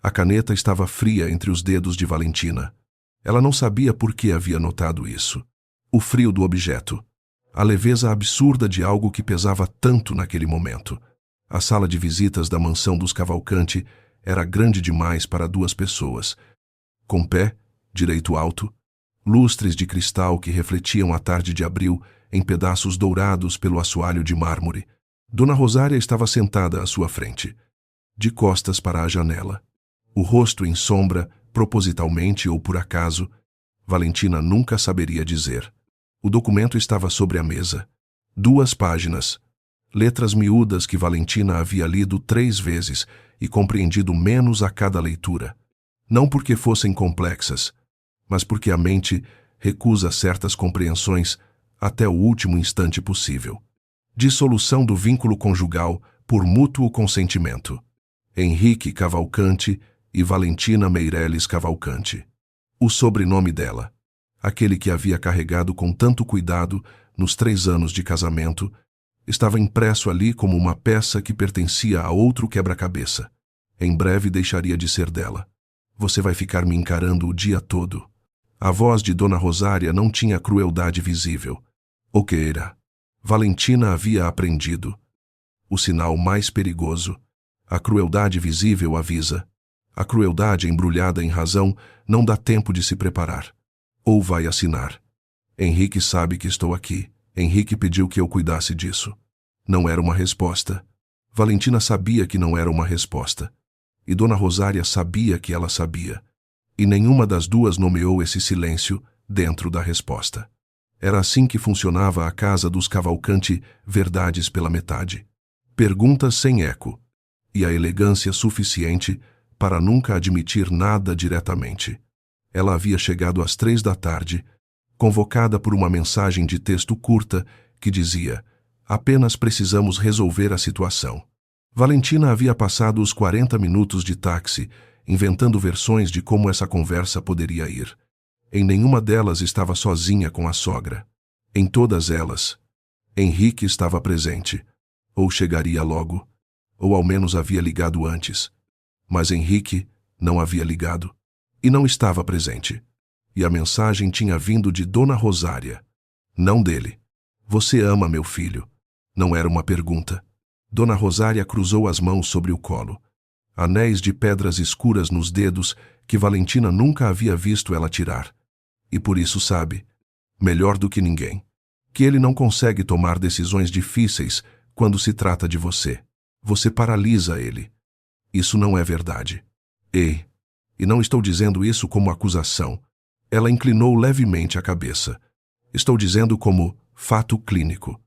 A caneta estava fria entre os dedos de Valentina. Ela não sabia por que havia notado isso. O frio do objeto. A leveza absurda de algo que pesava tanto naquele momento. A sala de visitas da mansão dos Cavalcanti era grande demais para 2 pessoas. Com pé, direito alto, lustres de cristal que refletiam a tarde de abril em pedaços dourados pelo assoalho de mármore. Dona Rosária estava sentada à sua frente, de costas para a janela. O rosto em sombra, propositalmente ou por acaso, Valentina nunca saberia dizer. O documento estava sobre a mesa. 2 páginas. Letras miúdas que Valentina havia lido 3 vezes e compreendido menos a cada leitura. Não porque fossem complexas, mas porque a mente recusa certas compreensões até o último instante possível. Dissolução do vínculo conjugal por mútuo consentimento. Henrique Cavalcanti e Valentina Meireles Cavalcanti. O sobrenome dela, aquele que havia carregado com tanto cuidado nos 3 anos de casamento, estava impresso ali como uma peça que pertencia a outro quebra-cabeça. Em breve deixaria de ser dela. Você vai ficar me encarando o dia todo. A voz de Dona Rosária não tinha crueldade visível. O que era? Valentina havia aprendido. O sinal mais perigoso. A crueldade visível avisa. A crueldade embrulhada em razão não dá tempo de se preparar. Ou vai assinar. Henrique sabe que estou aqui. Henrique pediu que eu cuidasse disso. Não era uma resposta. Valentina sabia que não era uma resposta. E Dona Rosária sabia que ela sabia. E nenhuma das 2 nomeou esse silêncio dentro da resposta. Era assim que funcionava a casa dos Cavalcanti, verdades pela metade. Perguntas sem eco. E a elegância suficiente para nunca admitir nada diretamente. Ela havia chegado às 3 da tarde, convocada por uma mensagem de texto curta que dizia: apenas precisamos resolver a situação. Valentina havia passado os 40 minutos de táxi, inventando versões de como essa conversa poderia ir. Em nenhuma delas estava sozinha com a sogra. Em todas elas, Henrique estava presente. Ou chegaria logo, ou ao menos havia ligado antes. Mas Henrique não havia ligado, e não estava presente. E a mensagem tinha vindo de Dona Rosária, não dele. Você ama meu filho? Não era uma pergunta. Dona Rosária cruzou as mãos sobre o colo. Anéis de pedras escuras nos dedos que Valentina nunca havia visto ela tirar. E por isso sabe, melhor do que ninguém, que ele não consegue tomar decisões difíceis quando se trata de você. Você paralisa ele. Isso não é verdade. Ei, e não estou dizendo isso como acusação. Ela inclinou levemente a cabeça. Estou dizendo como fato clínico.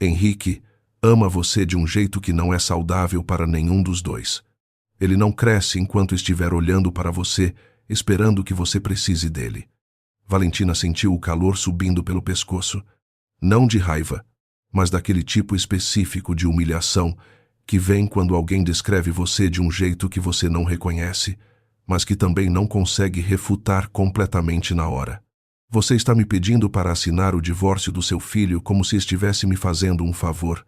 Henrique ama você de um jeito que não é saudável para nenhum dos 2. Ele não cresce enquanto estiver olhando para você, esperando que você precise dele. Valentina sentiu o calor subindo pelo pescoço. Não de raiva, mas daquele tipo específico de humilhação que vem quando alguém descreve você de um jeito que você não reconhece, mas que também não consegue refutar completamente na hora. Você está me pedindo para assinar o divórcio do seu filho como se estivesse me fazendo um favor.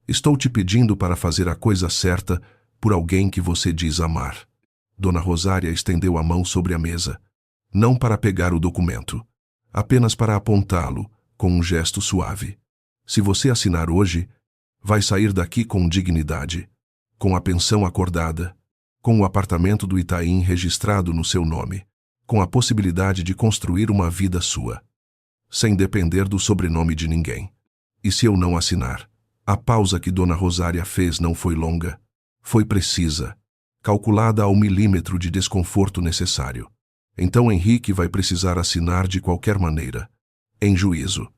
Estou te pedindo para fazer a coisa certa por alguém que você diz amar. Dona Rosária estendeu a mão sobre a mesa, não para pegar o documento, apenas para apontá-lo com um gesto suave. Se você assinar hoje, vai sair daqui com dignidade, com a pensão acordada, com o apartamento do Itaim registrado no seu nome, com a possibilidade de construir uma vida sua, sem depender do sobrenome de ninguém. E se eu não assinar? A pausa que Dona Rosária fez não foi longa, foi precisa, calculada ao milímetro de desconforto necessário. Então Henrique vai precisar assinar de qualquer maneira, em juízo,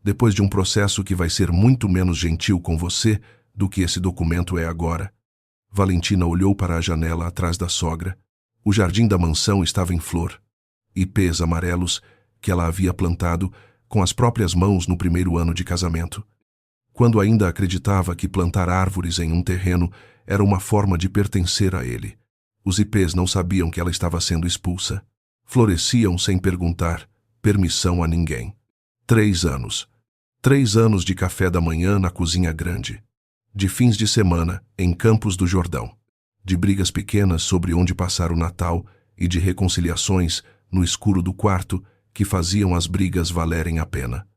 depois de um processo que vai ser muito menos gentil com você do que esse documento é agora. Valentina olhou para a janela atrás da sogra. O jardim da mansão estava em flor. Ipês amarelos que ela havia plantado com as próprias mãos no primeiro ano de casamento. Quando ainda acreditava que plantar árvores em um terreno era uma forma de pertencer a ele. Os ipês não sabiam que ela estava sendo expulsa. Floresciam sem perguntar permissão a ninguém. 3 anos. 3 anos de café da manhã na cozinha grande. De fins de semana, em Campos do Jordão. de brigas pequenas sobre onde passar o Natal e de reconciliações no escuro do quarto que faziam as brigas valerem a pena.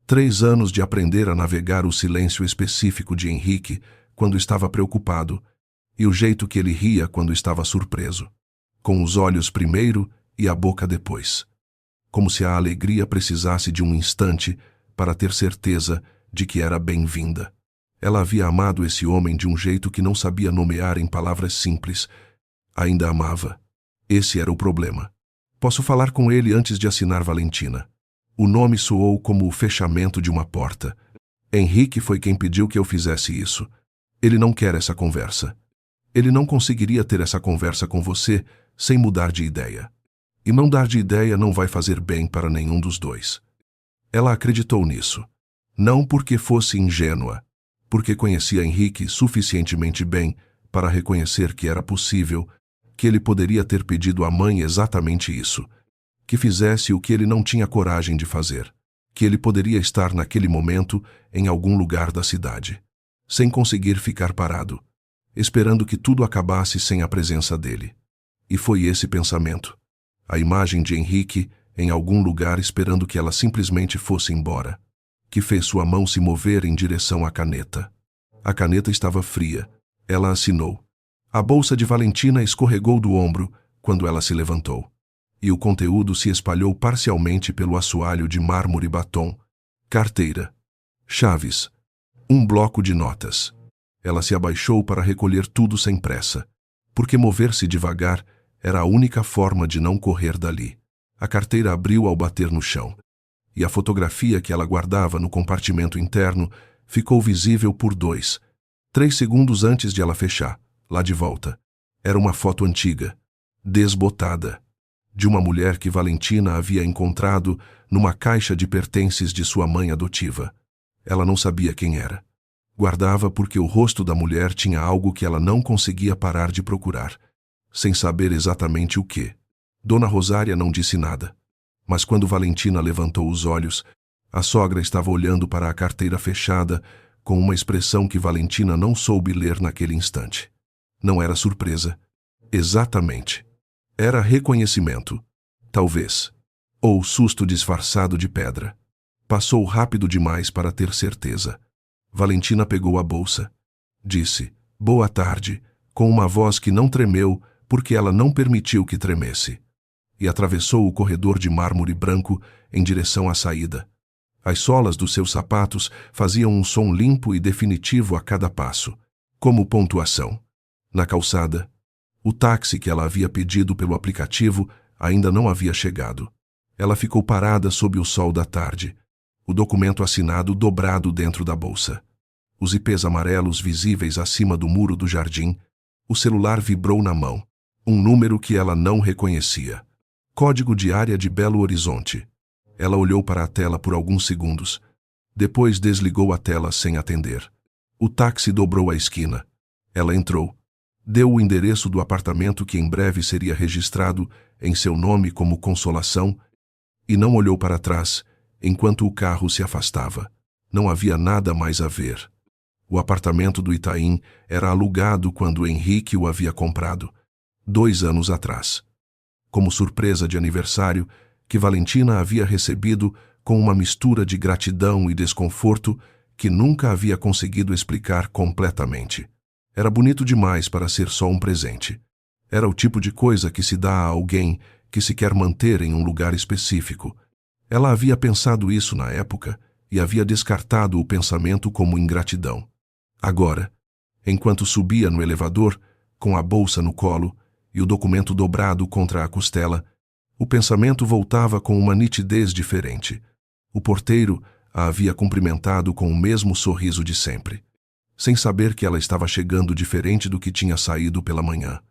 3 anos de aprender a navegar o silêncio específico de Henrique quando estava preocupado e o jeito que ele ria quando estava surpreso, com os olhos primeiro e a boca depois, como se a alegria precisasse de um instante para ter certeza de que era bem-vinda. Ela havia amado esse homem de um jeito que não sabia nomear em palavras simples. Ainda amava. Esse era o problema. Posso falar com ele antes de assinar Valentina. O nome soou como o fechamento de uma porta. Henrique foi quem pediu que eu fizesse isso. Ele não quer essa conversa. Ele não conseguiria ter essa conversa com você sem mudar de ideia. E mudar de ideia não vai fazer bem para nenhum dos dois. Ela acreditou nisso. Não porque fosse ingênua, porque conhecia Henrique suficientemente bem para reconhecer que era possível, que ele poderia ter pedido à mãe exatamente isso, que fizesse o que ele não tinha coragem de fazer, que ele poderia estar naquele momento em algum lugar da cidade, sem conseguir ficar parado, esperando que tudo acabasse sem a presença dele. E foi esse pensamento, a imagem de Henrique em algum lugar esperando que ela simplesmente fosse embora, que fez sua mão se mover em direção à caneta. A caneta estava fria. Ela assinou. A bolsa de Valentina escorregou do ombro quando ela se levantou, e o conteúdo se espalhou parcialmente pelo assoalho de mármore batom. Carteira. Chaves. Um bloco de notas. Ela se abaixou para recolher tudo sem pressa, porque mover-se devagar era a única forma de não correr dali. A carteira abriu ao bater no chão, e a fotografia que ela guardava no compartimento interno ficou visível por 2, 3 segundos antes de ela fechar, lá de volta. Era uma foto antiga, desbotada, de uma mulher que Valentina havia encontrado numa caixa de pertences de sua mãe adotiva. Ela não sabia quem era. Guardava porque o rosto da mulher tinha algo que ela não conseguia parar de procurar, sem saber exatamente o que. Dona Rosária não disse nada, mas quando Valentina levantou os olhos, a sogra estava olhando para a carteira fechada com uma expressão que Valentina não soube ler naquele instante. Não era surpresa. Exatamente. Era reconhecimento. Talvez. Ou susto disfarçado de pedra. Passou rápido demais para ter certeza. Valentina pegou a bolsa. Disse, "Boa tarde", com uma voz que não tremeu porque ela não permitiu que tremesse. E atravessou o corredor de mármore branco em direção à saída. As solas dos seus sapatos faziam um som limpo e definitivo a cada passo, como pontuação. Na calçada, o táxi que ela havia pedido pelo aplicativo ainda não havia chegado. Ela ficou parada sob o sol da tarde, o documento assinado dobrado dentro da bolsa. Os ipês amarelos visíveis acima do muro do jardim. O celular vibrou na mão. Um número que ela não reconhecia. Código de área de Belo Horizonte. Ela olhou para a tela por alguns segundos. Depois desligou a tela sem atender. O táxi dobrou a esquina. Ela entrou. Deu o endereço do apartamento que em breve seria registrado em seu nome como Consolação e não olhou para trás enquanto o carro se afastava. Não havia nada mais a ver. O apartamento do Itaim era alugado quando Henrique o havia comprado, 2 anos atrás. Como surpresa de aniversário, que Valentina havia recebido com uma mistura de gratidão e desconforto que nunca havia conseguido explicar completamente. Era bonito demais para ser só um presente. Era o tipo de coisa que se dá a alguém que se quer manter em um lugar específico. Ela havia pensado isso na época e havia descartado o pensamento como ingratidão. Agora, enquanto subia no elevador, com a bolsa no colo e o documento dobrado contra a costela, o pensamento voltava com uma nitidez diferente. O porteiro a havia cumprimentado com o mesmo sorriso de sempre, sem saber que ela estava chegando diferente do que tinha saído pela manhã.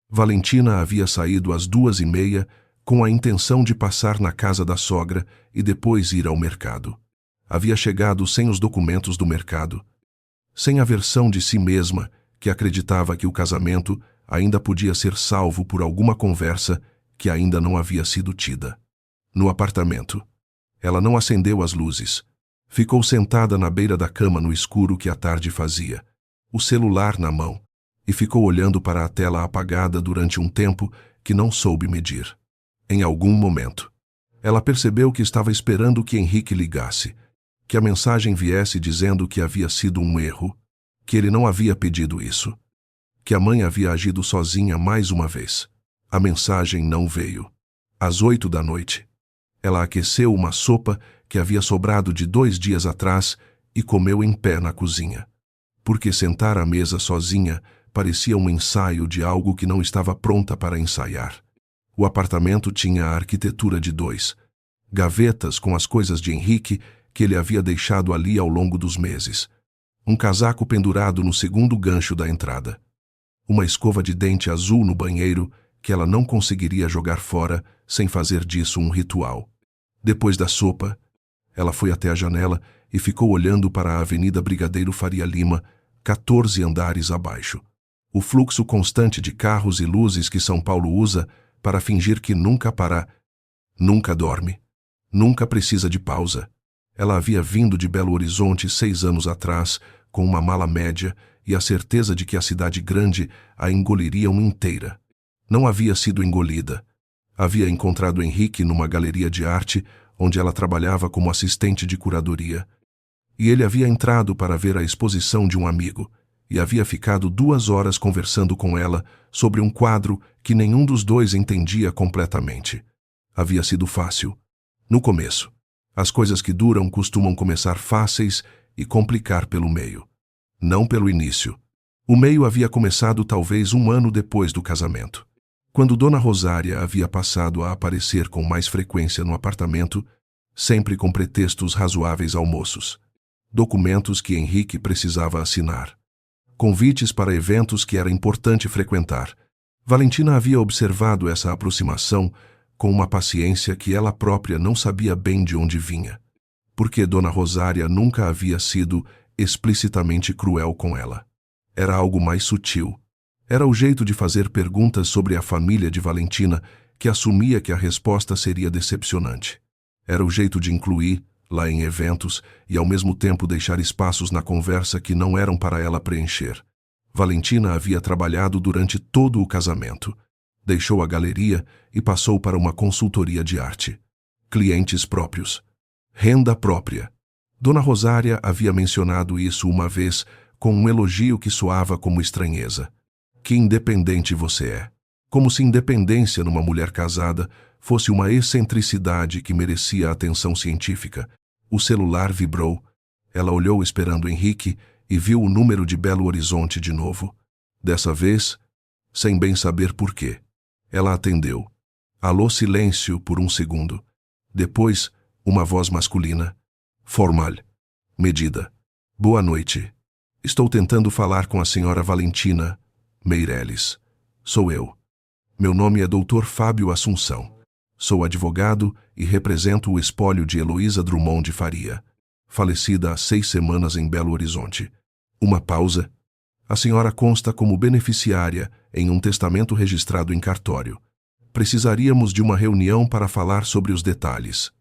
Valentina havia saído às 2:30 com a intenção de passar na casa da sogra e depois ir ao mercado. Havia chegado sem os documentos do mercado, sem a versão de si mesma que acreditava que o casamento ainda podia ser salvo por alguma conversa que ainda não havia sido tida. No apartamento, ela não acendeu as luzes. Ficou sentada na beira da cama no escuro que a tarde fazia, o celular na mão, e ficou olhando para a tela apagada durante um tempo que não soube medir. Em algum momento, ela percebeu que estava esperando que Henrique ligasse, que a mensagem viesse dizendo que havia sido um erro, que ele não havia pedido isso, que a mãe havia agido sozinha mais uma vez. A mensagem não veio. Às 8 da noite, ela aqueceu uma sopa que havia sobrado de 2 dias atrás e comeu em pé na cozinha, porque sentar à mesa sozinha parecia um ensaio de algo que não estava pronta para ensaiar. O apartamento tinha a arquitetura de 2 gavetas com as coisas de Henrique que ele havia deixado ali ao longo dos meses. Um casaco pendurado no segundo gancho da entrada. Uma escova de dente azul no banheiro que ela não conseguiria jogar fora sem fazer disso um ritual. Depois da sopa, ela foi até a janela e ficou olhando para a Avenida Brigadeiro Faria Lima, 14 andares abaixo. O fluxo constante de carros e luzes que São Paulo usa para fingir que nunca para, nunca dorme, nunca precisa de pausa. Ela havia vindo de Belo Horizonte 6 anos atrás, com uma mala média e a certeza de que a cidade grande a engoliriam inteira. Não havia sido engolida. Havia encontrado Henrique numa galeria de arte, onde ela trabalhava como assistente de curadoria. E ele havia entrado para ver a exposição de um amigo, e havia ficado 2 horas conversando com ela sobre um quadro que nenhum dos dois entendia completamente. Havia sido fácil. No começo. As coisas que duram costumam começar fáceis e complicar pelo meio. Não pelo início. O meio havia começado talvez 1 ano depois do casamento, quando Dona Rosária havia passado a aparecer com mais frequência no apartamento, sempre com pretextos razoáveis almoços, documentos que Henrique precisava assinar, convites para eventos que era importante frequentar. Valentina havia observado essa aproximação com uma paciência que ela própria não sabia bem de onde vinha, porque Dona Rosária nunca havia sido explicitamente cruel com ela. Era algo mais sutil. Era o jeito de fazer perguntas sobre a família de Valentina que assumia que a resposta seria decepcionante. Era o jeito de incluir, lá em eventos, e ao mesmo tempo deixar espaços na conversa que não eram para ela preencher. Valentina havia trabalhado durante todo o casamento. Deixou a galeria e passou para uma consultoria de arte. Clientes próprios. Renda própria. Dona Rosária havia mencionado isso uma vez com um elogio que soava como estranheza. Que independente você é. Como se independência numa mulher casada fosse uma excentricidade que merecia atenção científica. O celular vibrou. Ela olhou esperando Henrique e viu o número de Belo Horizonte de novo. Dessa vez, sem bem saber por quê. Ela atendeu. Alô, silêncio por 1 segundo. Depois, uma voz masculina. Formal. Medida. Boa noite. Estou tentando falar com a senhora Valentina Meireles. Sou eu. Meu nome é Dr. Fábio Assunção. Sou advogado e represento o espólio de Heloísa Drummond de Faria, falecida há 6 semanas em Belo Horizonte. Uma pausa. A senhora consta como beneficiária em um testamento registrado em cartório. Precisaríamos de uma reunião para falar sobre os detalhes.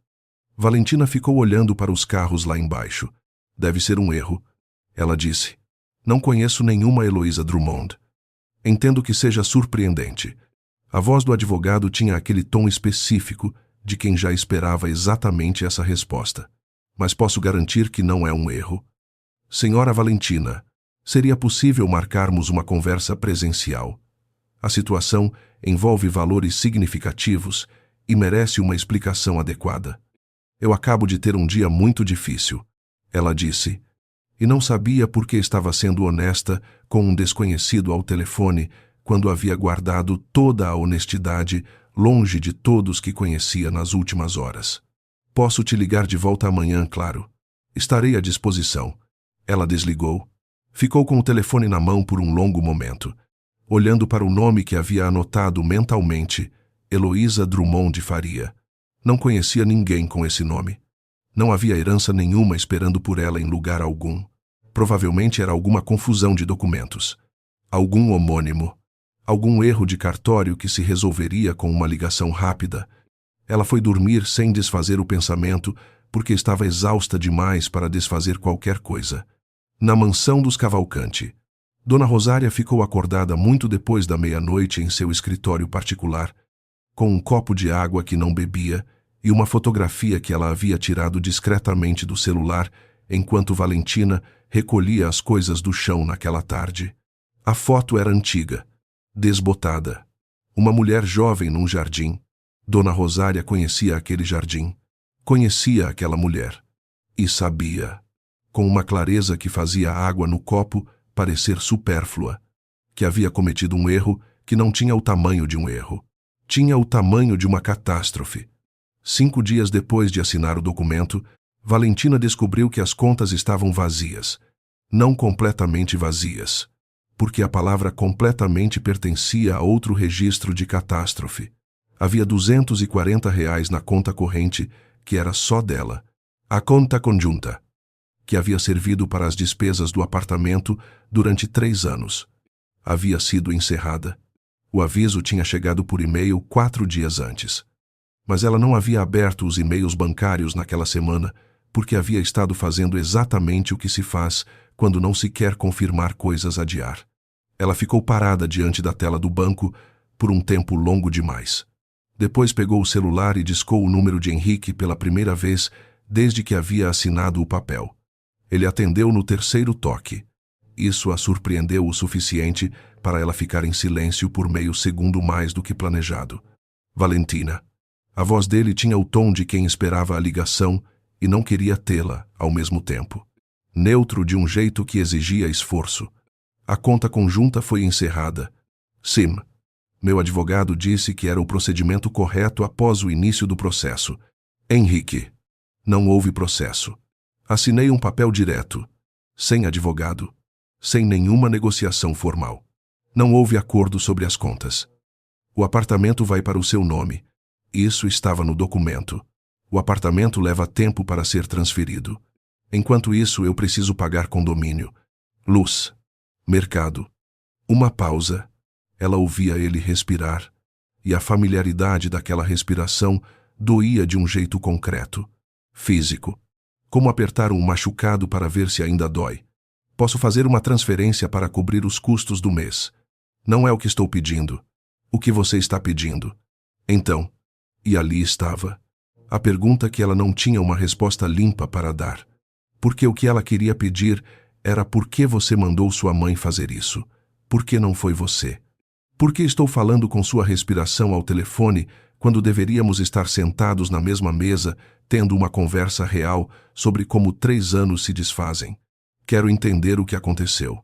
Valentina ficou olhando para os carros lá embaixo. Deve ser um erro. Ela disse. Não conheço nenhuma Heloísa Drummond. Entendo que seja surpreendente. A voz do advogado tinha aquele tom específico de quem já esperava exatamente essa resposta. Mas posso garantir que não é um erro. Senhora Valentina, seria possível marcarmos uma conversa presencial. A situação envolve valores significativos e merece uma explicação adequada. Eu acabo de ter um dia muito difícil, ela disse, e não sabia por que estava sendo honesta com um desconhecido ao telefone quando havia guardado toda a honestidade longe de todos que conhecia nas últimas horas. Posso te ligar de volta amanhã, claro. Estarei à disposição. Ela desligou. Ficou com o telefone na mão por um longo momento, olhando para o nome que havia anotado mentalmente, Heloísa Drummond de Faria. Não conhecia ninguém com esse nome. Não havia herança nenhuma esperando por ela em lugar algum. Provavelmente era alguma confusão de documentos. Algum homônimo. Algum erro de cartório que se resolveria com uma ligação rápida. Ela foi dormir sem desfazer o pensamento, porque estava exausta demais para desfazer qualquer coisa. Na mansão dos Cavalcanti. Dona Rosária ficou acordada muito depois da meia-noite em seu escritório particular, com um copo de água que não bebia e uma fotografia que ela havia tirado discretamente do celular enquanto Valentina recolhia as coisas do chão naquela tarde. A foto era antiga, desbotada. Uma mulher jovem num jardim. Dona Rosária conhecia aquele jardim. Conhecia aquela mulher. E sabia, com uma clareza que fazia a água no copo parecer supérflua, que havia cometido um erro que não tinha o tamanho de um erro. Tinha o tamanho de uma catástrofe. 5 dias depois de assinar o documento, Valentina descobriu que as contas estavam vazias. Não completamente vazias, porque a palavra completamente pertencia a outro registro de catástrofe. Havia R$ 240 na conta corrente, que era só dela. A conta conjunta, que havia servido para as despesas do apartamento durante 3 anos. Havia sido encerrada. O aviso tinha chegado por e-mail 4 dias antes. Mas ela não havia aberto os e-mails bancários naquela semana, porque havia estado fazendo exatamente o que se faz quando não se quer confirmar coisas a adiar. Ela ficou parada diante da tela do banco por um tempo longo demais. Depois pegou o celular e discou o número de Henrique pela primeira vez desde que havia assinado o papel. Ele atendeu no 3º toque. Isso a surpreendeu o suficiente para ela ficar em silêncio por meio segundo mais do que planejado. Valentina. A voz dele tinha o tom de quem esperava a ligação e não queria tê-la ao mesmo tempo. Neutro de um jeito que exigia esforço. A conta conjunta foi encerrada. Sim. Meu advogado disse que era o procedimento correto após o início do processo. Henrique. Não houve processo. Assinei um papel direto. Sem advogado. Sem nenhuma negociação formal. Não houve acordo sobre as contas. O apartamento vai para o seu nome. Isso estava no documento. O apartamento leva tempo para ser transferido. Enquanto isso, eu preciso pagar condomínio, luz, mercado. Uma pausa. Ela ouvia ele respirar, e a familiaridade daquela respiração doía de um jeito concreto, físico. Como apertar um machucado para ver se ainda dói. Posso fazer uma transferência para cobrir os custos do mês. Não é o que estou pedindo. O que você está pedindo? Então, e ali estava. A pergunta que ela não tinha uma resposta limpa para dar. Porque o que ela queria pedir era por que você mandou sua mãe fazer isso? Por que não foi você? Por que estou falando com sua respiração ao telefone quando deveríamos estar sentados na mesma mesa, tendo uma conversa real sobre como 3 anos se desfazem? Quero entender o que aconteceu.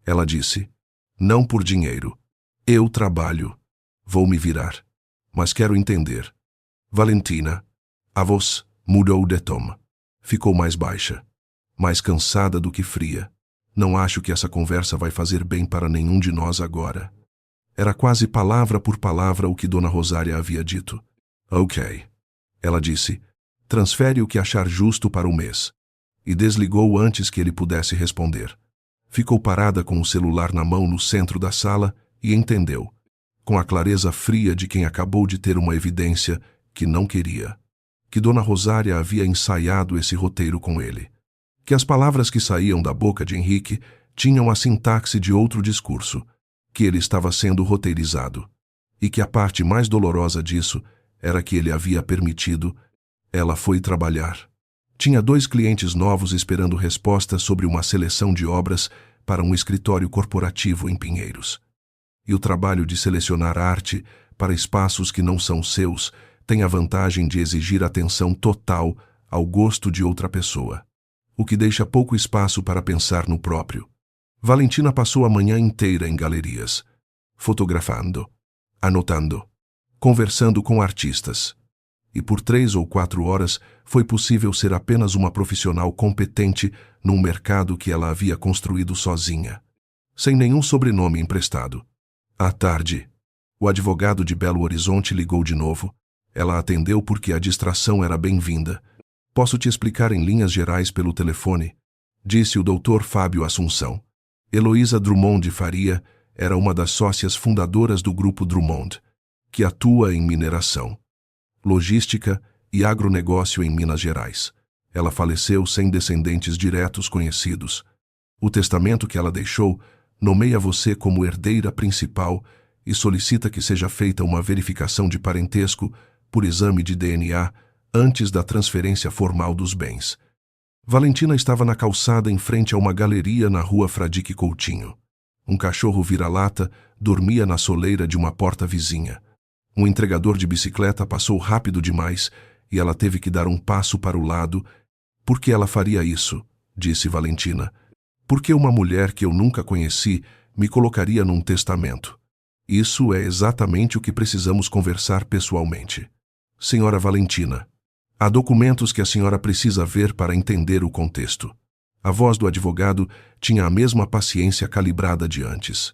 Ela disse. Não por dinheiro. Eu trabalho. Vou me virar. Mas quero entender. Valentina. A voz mudou de tom. Ficou mais baixa. Mais cansada do que fria. Não acho que essa conversa vai fazer bem para nenhum de nós agora. Era quase palavra por palavra o que Dona Rosária havia dito. Ok. Ela disse. Transfere o que achar justo para o mês. E desligou antes que ele pudesse responder. Ficou parada com o celular na mão no centro da sala e entendeu, com a clareza fria de quem acabou de ter uma evidência que não queria, que Dona Rosária havia ensaiado esse roteiro com ele. Que as palavras que saíam da boca de Henrique tinham a sintaxe de outro discurso, que ele estava sendo roteirizado, e que a parte mais dolorosa disso era que ele havia permitido. Ela foi trabalhar. Tinha 2 clientes novos esperando respostas sobre uma seleção de obras para um escritório corporativo em Pinheiros. E o trabalho de selecionar arte para espaços que não são seus tem a vantagem de exigir atenção total ao gosto de outra pessoa, o que deixa pouco espaço para pensar no próprio. Valentina passou a manhã inteira em galerias, fotografando, anotando, conversando com artistas. E por 3 ou 4 horas foi possível ser apenas uma profissional competente num mercado que ela havia construído sozinha, sem nenhum sobrenome emprestado. À tarde, o advogado de Belo Horizonte ligou de novo. Ela atendeu porque a distração era bem-vinda. Posso te explicar em linhas gerais pelo telefone, disse o Dr. Fábio Assunção. Heloísa Drummond de Faria era uma das sócias fundadoras do Grupo Drummond, que atua em mineração, logística e agronegócio em Minas Gerais. Ela faleceu sem descendentes diretos conhecidos. O testamento que ela deixou Nomeia você como herdeira principal e solicita que seja feita uma verificação de parentesco por exame de DNA antes da transferência formal dos bens. Valentina estava na calçada em frente a uma galeria na rua Fradique Coutinho. Um cachorro vira-lata dormia na soleira de uma porta vizinha. Um entregador de bicicleta passou rápido demais e ela teve que dar um passo para o lado. Por que ela faria isso? Disse Valentina. Porque uma mulher que eu nunca conheci me colocaria num testamento. Isso é exatamente o que precisamos conversar pessoalmente. Senhora Valentina, há documentos que a senhora precisa ver para entender o contexto. A voz do advogado tinha a mesma paciência calibrada de antes.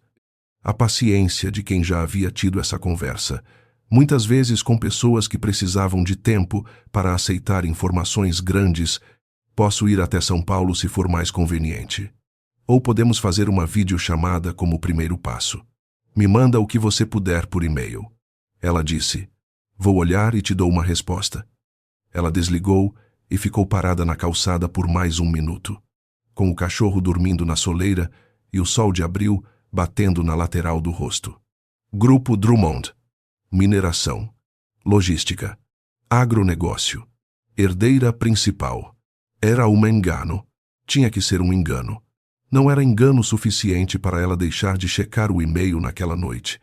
A paciência de quem já havia tido essa conversa, muitas vezes com pessoas que precisavam de tempo para aceitar informações grandes. Posso ir até São Paulo se for mais conveniente. Ou podemos fazer uma videochamada como primeiro passo. Me manda o que você puder por e-mail. Ela disse. Vou olhar e te dou uma resposta. Ela desligou e ficou parada na calçada por mais um minuto, com o cachorro dormindo na soleira e o sol de abril batendo na lateral do rosto. Grupo Drummond. Mineração. Logística. Agronegócio. Herdeira principal. Era um engano. Tinha que ser um engano. Não era engano suficiente para ela deixar de checar o e-mail naquela noite.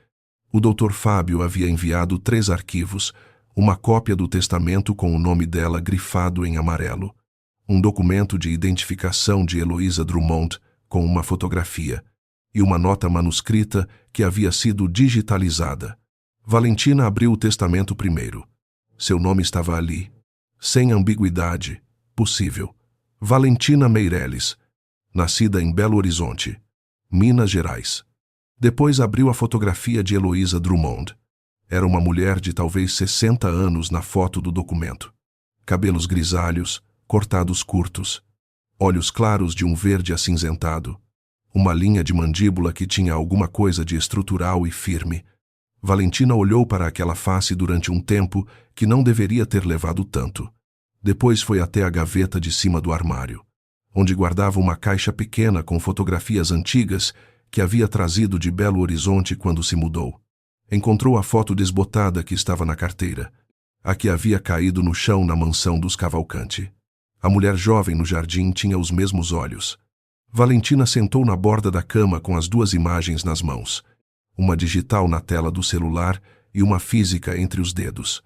O Dr. Fábio havia enviado 3 arquivos, uma cópia do testamento com o nome dela grifado em amarelo, um documento de identificação de Heloísa Drummond com uma fotografia e uma nota manuscrita que havia sido digitalizada. Valentina abriu o testamento primeiro. Seu nome estava ali, sem ambiguidade, possível. Valentina Meireles, nascida em Belo Horizonte, Minas Gerais. Depois abriu a fotografia de Heloísa Drummond. Era uma mulher de talvez 60 anos na foto do documento. Cabelos grisalhos, cortados curtos, olhos claros de um verde acinzentado, uma linha de mandíbula que tinha alguma coisa de estrutural e firme. Valentina olhou para aquela face durante um tempo que não deveria ter levado tanto. Depois foi até a gaveta de cima do armário, onde guardava uma caixa pequena com fotografias antigas que havia trazido de Belo Horizonte quando se mudou. Encontrou a foto desbotada que estava na carteira, a que havia caído no chão na mansão dos Cavalcanti. A mulher jovem no jardim tinha os mesmos olhos. Valentina sentou na borda da cama com as 2 imagens nas mãos, uma digital na tela do celular e uma física entre os dedos,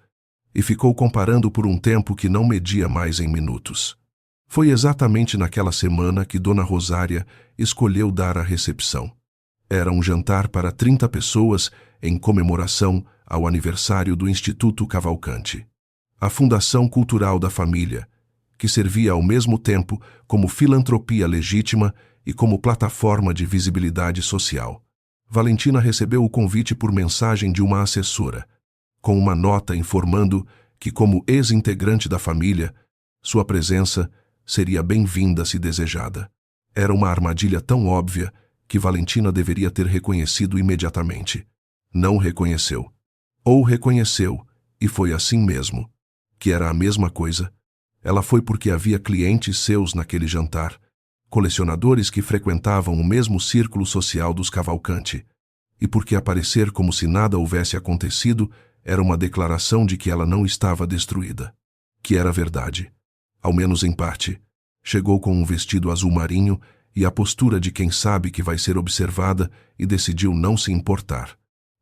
e ficou comparando por um tempo que não media mais em minutos. Foi exatamente naquela semana que Dona Rosária escolheu dar a recepção. Era um jantar para 30 pessoas em comemoração ao aniversário do Instituto Cavalcanti, a fundação cultural da família, que servia ao mesmo tempo como filantropia legítima e como plataforma de visibilidade social. Valentina recebeu o convite por mensagem de uma assessora, com uma nota informando que, como ex-integrante da família, sua presença seria bem-vinda se desejada. Era uma armadilha tão óbvia que Valentina deveria ter reconhecido imediatamente. Não reconheceu. Ou reconheceu, e foi assim mesmo, que era a mesma coisa. Ela foi porque havia clientes seus naquele jantar, colecionadores que frequentavam o mesmo círculo social dos Cavalcanti, e porque aparecer como se nada houvesse acontecido era uma declaração de que ela não estava destruída. Que era verdade. Ao menos em parte. Chegou com um vestido azul marinho e a postura de quem sabe que vai ser observada e decidiu não se importar.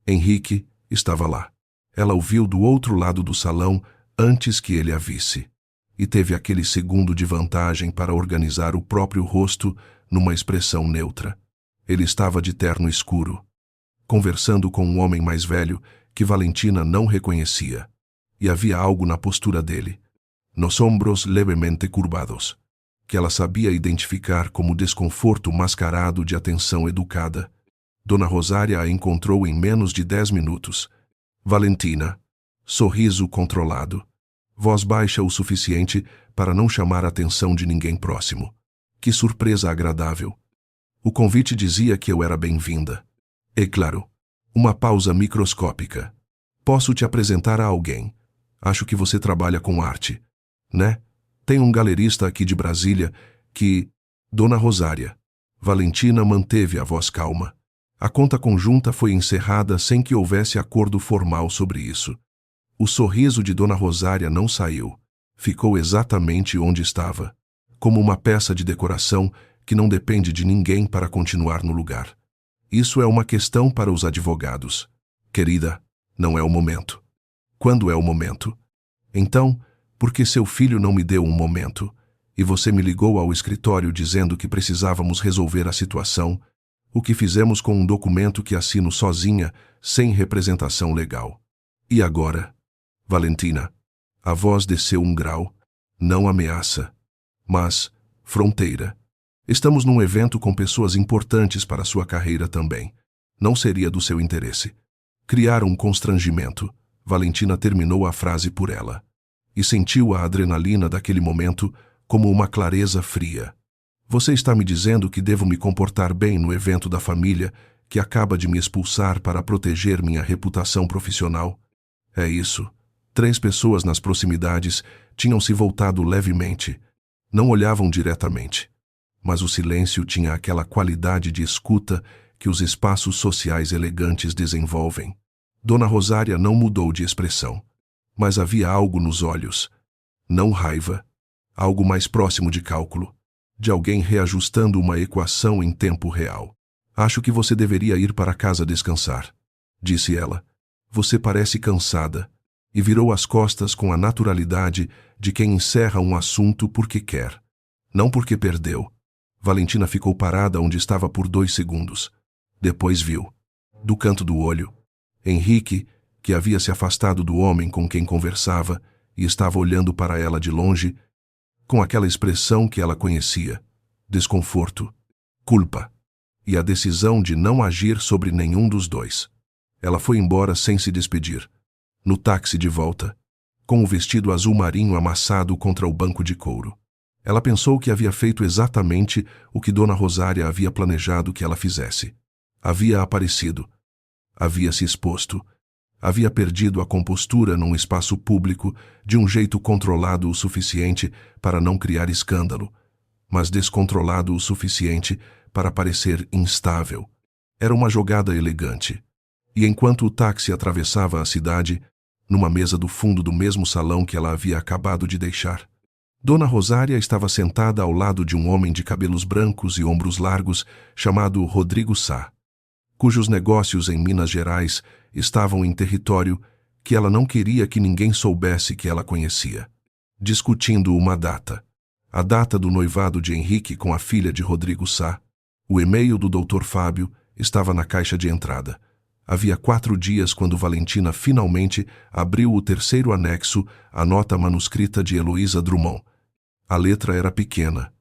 Henrique estava lá. Ela o viu do outro lado do salão antes que ele a visse, e teve aquele segundo de vantagem para organizar o próprio rosto numa expressão neutra. Ele estava de terno escuro, conversando com um homem mais velho que Valentina não reconhecia, e havia algo na postura dele, nos ombros levemente curvados, que ela sabia identificar como desconforto mascarado de atenção educada. Dona Rosária a encontrou em menos de 10 minutos. Valentina. Sorriso controlado. Voz baixa o suficiente para não chamar a atenção de ninguém próximo. Que surpresa agradável. O convite dizia que eu era bem-vinda. E claro, uma pausa microscópica. Posso te apresentar a alguém. Acho que você trabalha com arte, né? Tem um galerista aqui de Brasília que... Dona Rosária. Valentina manteve a voz calma. A conta conjunta foi encerrada sem que houvesse acordo formal sobre isso. O sorriso de Dona Rosária não saiu. Ficou exatamente onde estava, como uma peça de decoração que não depende de ninguém para continuar no lugar. Isso é uma questão para os advogados. Querida, não é o momento. Quando é o momento? Então, por que seu filho não me deu um momento? E você me ligou ao escritório dizendo que precisávamos resolver a situação, o que fizemos com um documento que assino sozinha, sem representação legal. E agora? Valentina, a voz desceu um grau, não ameaça, mas fronteira. Estamos num evento com pessoas importantes para sua carreira também. Não seria do seu interesse. Criar um constrangimento. Valentina terminou a frase por ela. E sentiu a adrenalina daquele momento como uma clareza fria. Você está me dizendo que devo me comportar bem no evento da família que acaba de me expulsar para proteger minha reputação profissional? É isso. 3 pessoas nas proximidades tinham se voltado levemente. Não olhavam diretamente. Mas o silêncio tinha aquela qualidade de escuta que os espaços sociais elegantes desenvolvem. Dona Rosária não mudou de expressão, mas havia algo nos olhos. Não raiva, algo mais próximo de cálculo, de alguém reajustando uma equação em tempo real. Acho que você deveria ir para casa descansar, disse ela. Você parece cansada. E virou as costas com a naturalidade de quem encerra um assunto porque quer, não porque perdeu. Valentina ficou parada onde estava por 2 segundos. Depois viu, do canto do olho, Henrique, que havia se afastado do homem com quem conversava e estava olhando para ela de longe, com aquela expressão que ela conhecia, desconforto, culpa, e a decisão de não agir sobre nenhum dos dois. Ela foi embora sem se despedir. No táxi de volta, com o vestido azul marinho amassado contra o banco de couro. Ela pensou que havia feito exatamente o que Dona Rosária havia planejado que ela fizesse. Havia aparecido. Havia se exposto. Havia perdido a compostura num espaço público de um jeito controlado o suficiente para não criar escândalo, mas descontrolado o suficiente para parecer instável. Era uma jogada elegante. E enquanto o táxi atravessava a cidade, numa mesa do fundo do mesmo salão que ela havia acabado de deixar, Dona Rosária estava sentada ao lado de um homem de cabelos brancos e ombros largos chamado Rodrigo Sá, cujos negócios em Minas Gerais estavam em território que ela não queria que ninguém soubesse que ela conhecia. Discutindo uma data. A data do noivado de Henrique com a filha de Rodrigo Sá. O e-mail do Dr. Fábio estava na caixa de entrada. Havia 4 dias quando Valentina finalmente abriu o 3º anexo à nota manuscrita de Heloísa Drummond. A letra era pequena,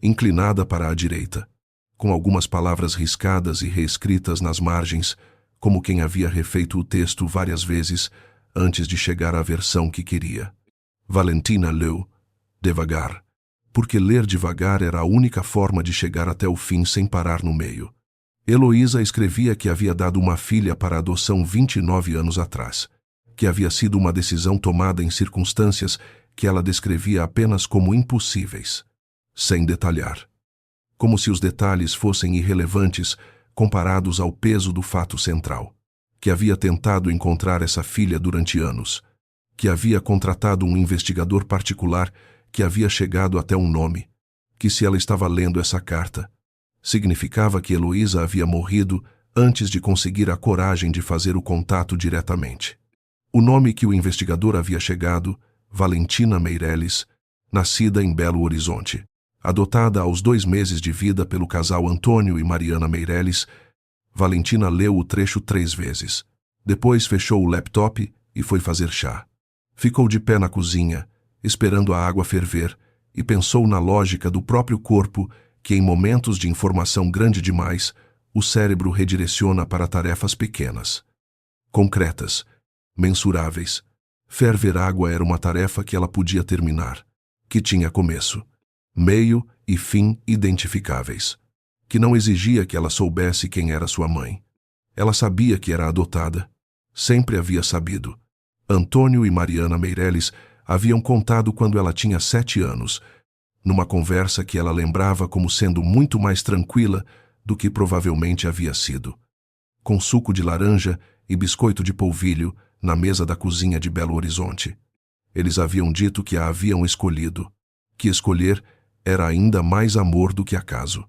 inclinada para a direita, com algumas palavras riscadas e reescritas nas margens, como quem havia refeito o texto várias vezes antes de chegar à versão que queria. Valentina leu devagar, porque ler devagar era a única forma de chegar até o fim sem parar no meio. Heloísa escrevia que havia dado uma filha para adoção 29 anos atrás, que havia sido uma decisão tomada em circunstâncias que ela descrevia apenas como impossíveis, sem detalhar. Como se os detalhes fossem irrelevantes comparados ao peso do fato central, que havia tentado encontrar essa filha durante anos, que havia contratado um investigador particular que havia chegado até um nome, que se ela estava lendo essa carta, significava que Heloísa havia morrido antes de conseguir a coragem de fazer o contato diretamente. O nome que o investigador havia chegado, Valentina Meireles, nascida em Belo Horizonte. Adotada aos 2 meses de vida pelo casal Antônio e Mariana Meireles, Valentina leu o trecho 3 vezes. Depois fechou o laptop e foi fazer chá. Ficou de pé na cozinha, esperando a água ferver, e pensou na lógica do próprio corpo que, em momentos de informação grande demais, o cérebro redireciona para tarefas pequenas, concretas, mensuráveis. Ferver água era uma tarefa que ela podia terminar, que tinha começo, meio e fim identificáveis, que não exigia que ela soubesse quem era sua mãe. Ela sabia que era adotada, sempre havia sabido. Antônio e Mariana Meireles haviam contado quando ela tinha 7 anos, numa conversa que ela lembrava como sendo muito mais tranquila do que provavelmente havia sido. Com suco de laranja e biscoito de polvilho na mesa da cozinha de Belo Horizonte. Eles haviam dito que a haviam escolhido, que escolher era ainda mais amor do que acaso.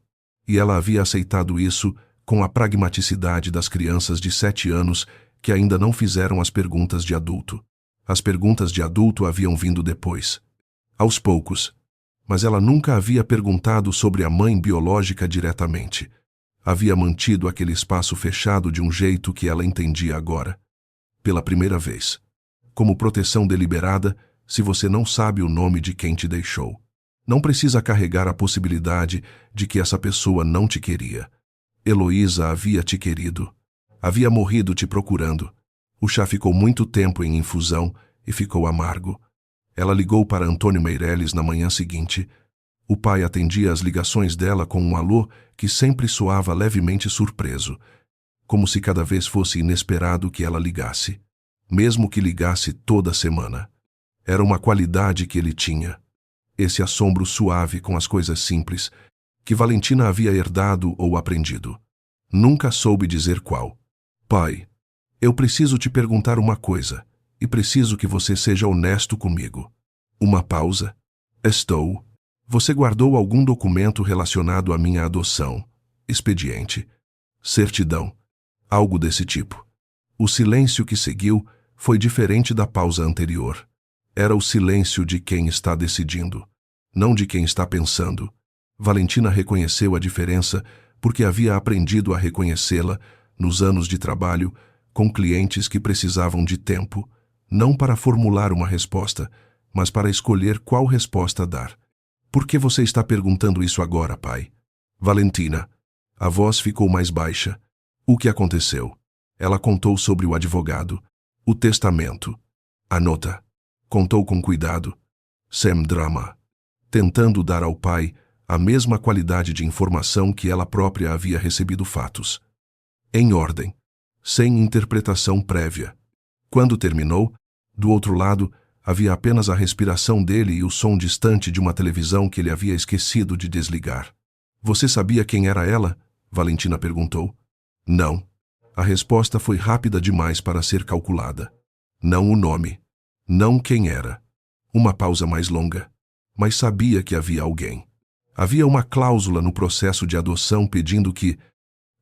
E ela havia aceitado isso com a pragmaticidade das crianças de 7 anos que ainda não fizeram as perguntas de adulto. As perguntas de adulto haviam vindo depois, aos poucos, mas ela nunca havia perguntado sobre a mãe biológica diretamente. Havia mantido aquele espaço fechado de um jeito que ela entendia agora. Pela primeira vez. Como proteção deliberada, se você não sabe o nome de quem te deixou. Não precisa carregar a possibilidade de que essa pessoa não te queria. Heloísa havia te querido. Havia morrido te procurando. O chá ficou muito tempo em infusão e ficou amargo. Ela ligou para Antônio Meireles na manhã seguinte. O pai atendia as ligações dela com um alô que sempre soava levemente surpreso, como se cada vez fosse inesperado que ela ligasse, mesmo que ligasse toda semana. Era uma qualidade que ele tinha, esse assombro suave com as coisas simples, que Valentina havia herdado ou aprendido. Nunca soube dizer qual. Pai, eu preciso te perguntar uma coisa, e preciso que você seja honesto comigo. Uma pausa. Estou. Você guardou algum documento relacionado à minha adoção? Expediente. Certidão. Algo desse tipo. O silêncio que seguiu foi diferente da pausa anterior. Era o silêncio de quem está decidindo, não de quem está pensando. Valentina reconheceu a diferença porque havia aprendido a reconhecê-la nos anos de trabalho com clientes que precisavam de tempo, não para formular uma resposta, mas para escolher qual resposta dar. Por que você está perguntando isso agora, pai? Valentina. A voz ficou mais baixa. O que aconteceu? Ela contou sobre o advogado, o testamento, a nota. Contou com cuidado. Sem drama. Tentando dar ao pai a mesma qualidade de informação que ela própria havia recebido fatos. Em ordem. Sem interpretação prévia. Quando terminou, do outro lado, havia apenas a respiração dele e o som distante de uma televisão que ele havia esquecido de desligar. Você sabia quem era ela? Valentina perguntou. Não. A resposta foi rápida demais para ser calculada. Não o nome. Não quem era. Uma pausa mais longa. Mas sabia que havia alguém. Havia uma cláusula no processo de adoção pedindo que,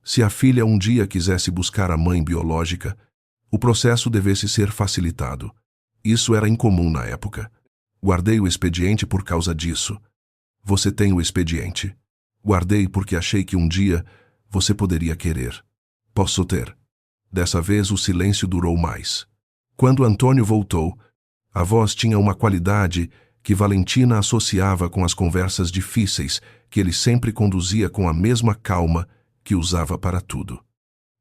se a filha um dia quisesse buscar a mãe biológica, o processo devesse ser facilitado. Isso era incomum na época. Guardei o expediente por causa disso. Você tem o expediente. Guardei porque achei que um dia você poderia querer. Posso ter. Dessa vez o silêncio durou mais. Quando Antônio voltou, a voz tinha uma qualidade que Valentina associava com as conversas difíceis que ele sempre conduzia com a mesma calma que usava para tudo.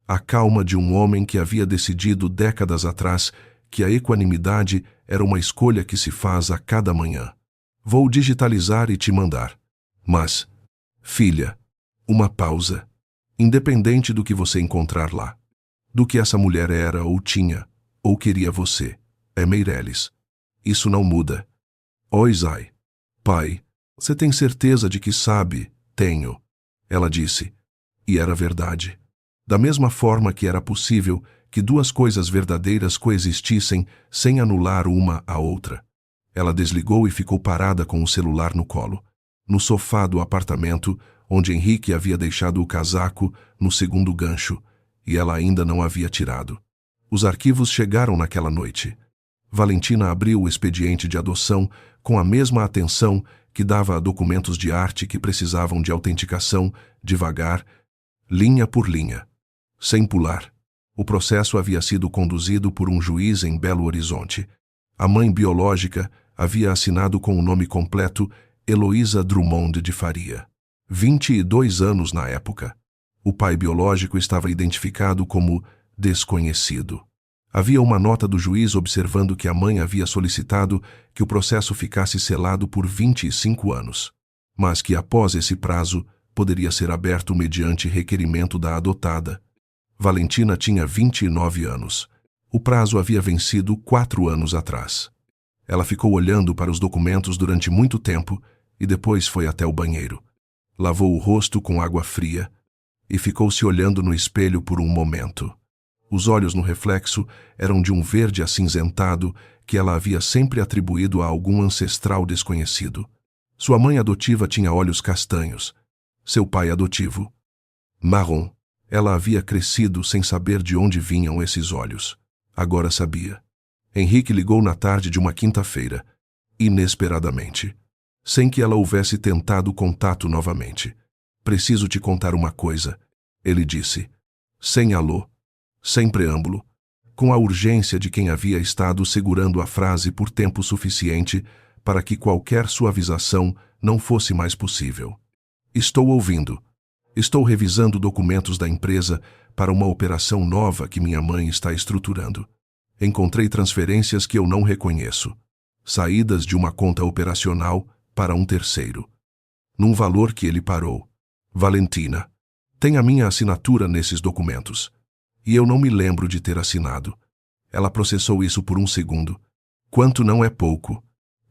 A calma de um homem que havia decidido décadas atrás que a equanimidade era uma escolha que se faz a cada manhã. Vou digitalizar e te mandar. Mas, filha, uma pausa. Independente do que você encontrar lá. Do que essa mulher era ou tinha, ou queria você. É Meireles. Isso não muda. Oisai. Pai, você tem certeza de que sabe? Tenho. Ela disse. E era verdade. Da mesma forma que era possível que duas coisas verdadeiras coexistissem sem anular uma a outra. Ela desligou e ficou parada com o celular no colo, no sofá do apartamento onde Henrique havia deixado o casaco no segundo gancho, e ela ainda não havia tirado. Os arquivos chegaram naquela noite. Valentina abriu o expediente de adoção com a mesma atenção que dava a documentos de arte que precisavam de autenticação, devagar, linha por linha, sem pular. O processo havia sido conduzido por um juiz em Belo Horizonte. A mãe biológica havia assinado com o nome completo Heloísa Drummond de Faria. 22 anos na época. O pai biológico estava identificado como desconhecido. Havia uma nota do juiz observando que a mãe havia solicitado que o processo ficasse selado por 25 anos, mas que após esse prazo poderia ser aberto mediante requerimento da adotada. Valentina tinha 29 anos. O prazo havia vencido 4 anos atrás. Ela ficou olhando para os documentos durante muito tempo e depois foi até o banheiro. Lavou o rosto com água fria e ficou se olhando no espelho por um momento. Os olhos no reflexo eram de um verde acinzentado que ela havia sempre atribuído a algum ancestral desconhecido. Sua mãe adotiva tinha olhos castanhos. Seu pai adotivo, marrom. Ela havia crescido sem saber de onde vinham esses olhos. Agora sabia. Henrique ligou na tarde de uma quinta-feira, inesperadamente, sem que ela houvesse tentado contato novamente. Preciso te contar uma coisa, ele disse, sem alô, sem preâmbulo, com a urgência de quem havia estado segurando a frase por tempo suficiente para que qualquer suavização não fosse mais possível. Estou ouvindo. Estou revisando documentos da empresa para uma operação nova que minha mãe está estruturando. Encontrei transferências que eu não reconheço. Saídas de uma conta operacional para um terceiro. Num valor que ele parou. Valentina, tem a minha assinatura nesses documentos. E eu não me lembro de ter assinado. Ela processou isso por um segundo. Quanto não é pouco?